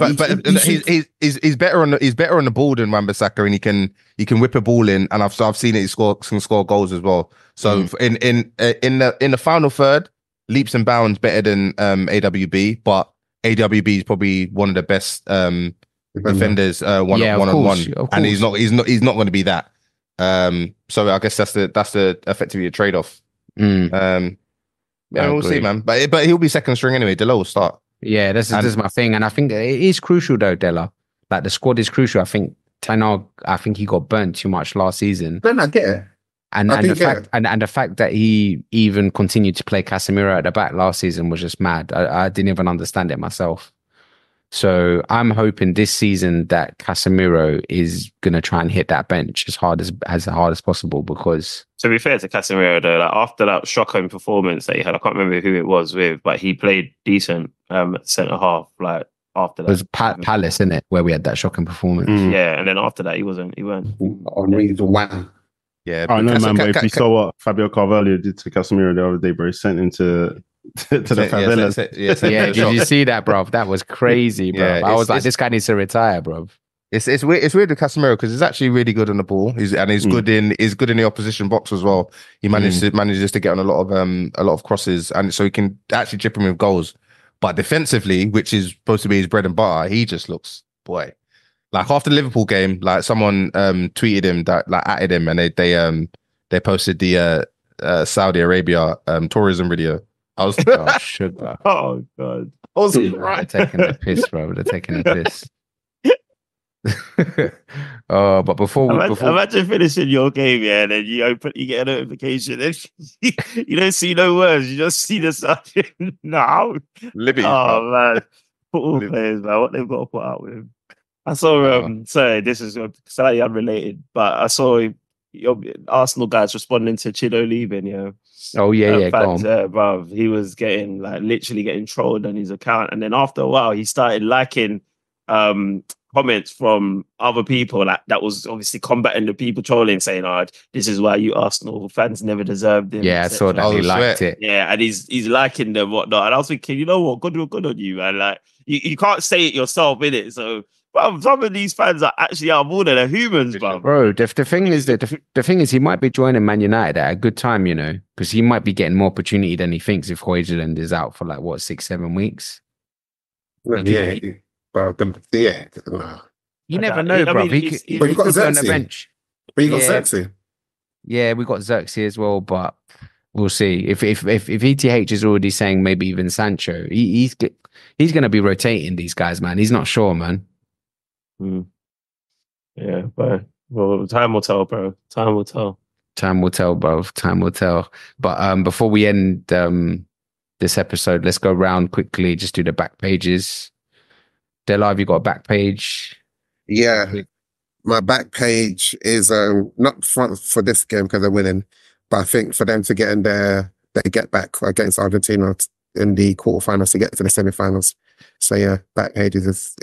He's better on the ball than Wan-Bissaka, and he can whip a ball in, and I've seen it. He can score goals as well. So in the final third, leaps and bounds better than AWB, but AWB is probably one of the best defenders one on one, and he's not going to be that. So I guess that's the effectively a trade off. We'll see, man. But he'll be second string anyway. Delo will start. Yeah, this is my thing, and I think it is crucial though, Della. Like the squad is crucial. I think he got burnt too much last season. Then I get it. And the fact that he even continued to play Casemiro at the back last season was just mad. I didn't even understand it myself. So I'm hoping this season that Casemiro is gonna try and hit that bench as hard as possible, because to be fair to Casemiro though, like after that shocking performance that he had, I can't remember who it was with, but he played decent at centre half. Like after that, it was Palace, isn't it, where we had that shocking performance? Yeah, and then after that he weren't. Yeah, I know, man. But if you saw what Fabio Carvalho did to Casemiro the other day, bro, he sent him to the favelas. Yeah, did you see that, bro? That was crazy, bro. Yeah, I was like, this guy needs to retire, bro. It's weird. It's weird with Casemiro because he's actually really good on the ball. He's good in the opposition box as well. He manages to get on a lot of crosses, and so he can actually chip him with goals. But defensively, which is supposed to be his bread and butter, he just looks like after the Liverpool game. Like someone tweeted him that like added him, and they posted the Saudi Arabia tourism video. I was sugar. Oh god, I was right. They're taking the piss, bro. They're taking the piss. But before imagine finishing your game, yeah, and then you get a notification, and you don't see no words, you just see the subject. No, Libby. Oh man, football players, man, what they've got to put out with. I saw. Sorry, this is slightly unrelated, but I saw Arsenal guys responding to Chido leaving. Yeah. Oh yeah, go on. Bruv, he was getting literally getting trolled on his account, and then after a while, he started liking comments from other people that was obviously combating the people trolling, saying, "Oh, this is why you Arsenal fans never deserved him." Yeah, I saw that. He liked it. Yeah, and he's liking them whatnot, and I was thinking, you know what, good on you, man. Like you can't say it yourself, innit? So. Bro, some of these fans are actually out of order. They're humans, bro. Bro, the thing is, he might be joining Man United at a good time, you know, because he might be getting more opportunity than he thinks if Højlund is out for 6-7 weeks. Yeah, but you never know, bro. But you got Xerxes on the bench. But you got Xerxes. Yeah, we got Xerxes as well, but we'll see. If ETH is already saying maybe even Sancho, he's going to be rotating these guys, man. He's not sure, man. Yeah, but time will tell, bro. Time will tell. Time will tell, bro. Time will tell. But before we end this episode, let's go round quickly. Just do the back pages. Della, have you got a back page? Yeah, my back page is not for this game because they're winning, but I think for them to get in their get back against Argentina in the quarterfinals to get to the semi-finals. So yeah, back page is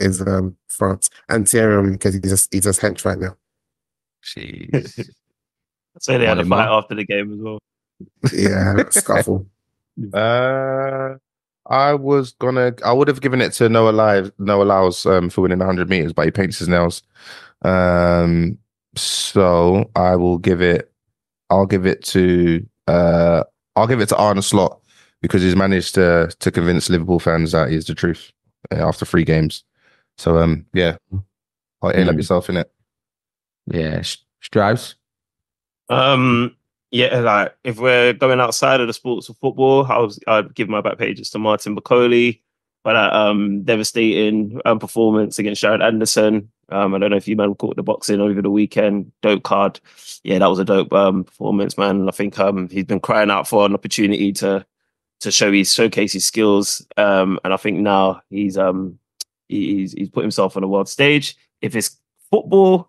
France and Thierry because he's just hench right now. Jeez. So they had a fight after the game as well. Yeah, scuffle. I would have given it to Noah Lyles for winning 100 meters, but he paints his nails. So I'll give it to Arne Slot because he's managed to convince Liverpool fans that he's the truth after 3 games. So yeah, I'll aim up yourself in it. Yeah, Strauss. Yeah, like if we're going outside of the sports of football, I'd give my back pages to Martin Bacoli for that devastating performance against Jared Anderson. I don't know if you man caught the boxing over the weekend. Dope card. Yeah, that was a dope performance, man. I think he's been crying out for an opportunity to showcase his skills. And I think now he's put himself on the world stage. If it's football,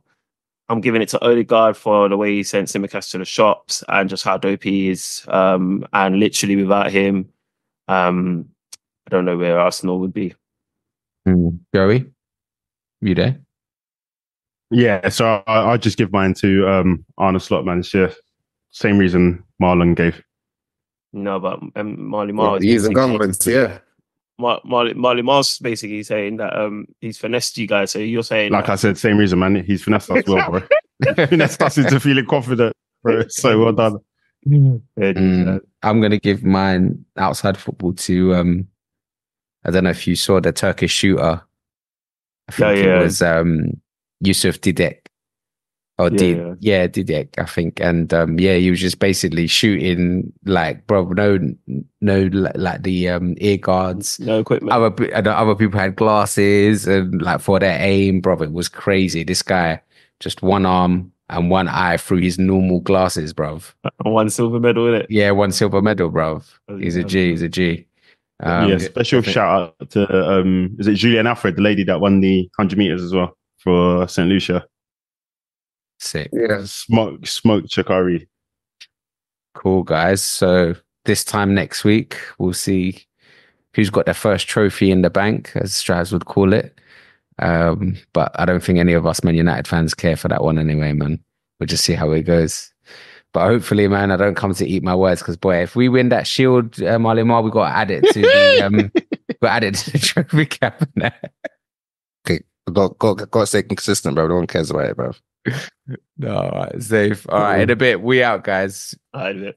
I'm giving it to Odegaard for the way he sent Tsimikas to the shops and just how dope he is. And literally without him, I don't know where Arsenal would be. Joey, you there? Yeah, so I just give mine to Arne Slot, man. It's same reason Marlon gave. No, but Marley Well, Marl. using governments, yeah. Marley Marl's basically saying that he's finessed you guys. So you're saying, like I said, same reason, man. He's finessed us well, bro. Finessed us into feeling confident, bro. So well done. I'm gonna give mine outside football to I don't know if you saw the Turkish shooter. I think it was Yusuf Didek. Or Didek, I think. And he was just basically shooting like, bro, no like the ear guards. No equipment. Other people had glasses and like for their aim, bro, it was crazy. This guy, just one arm and one eye through his normal glasses, bro. One silver medal, innit? Yeah, one silver medal, bro. He's a G. Special shout out to is it Julian Alfred, the lady that won the 100 meters as well for St. Lucia. Sick. Yeah. Smoke Chakari. Cool, guys. So this time next week, we'll see who's got their first trophy in the bank, as Straz would call it. But I don't think any of us Man United fans care for that one anyway, man. We'll just see how it goes. But hopefully, man, I don't come to eat my words because, boy, if we win that Shield, Marley Mar, we got to add it to the trophy cap. Okay, got to stay consistent, bro. No one cares about it, bro. No, all right, safe. All right, in a bit. We out, guys. All right, Yeah.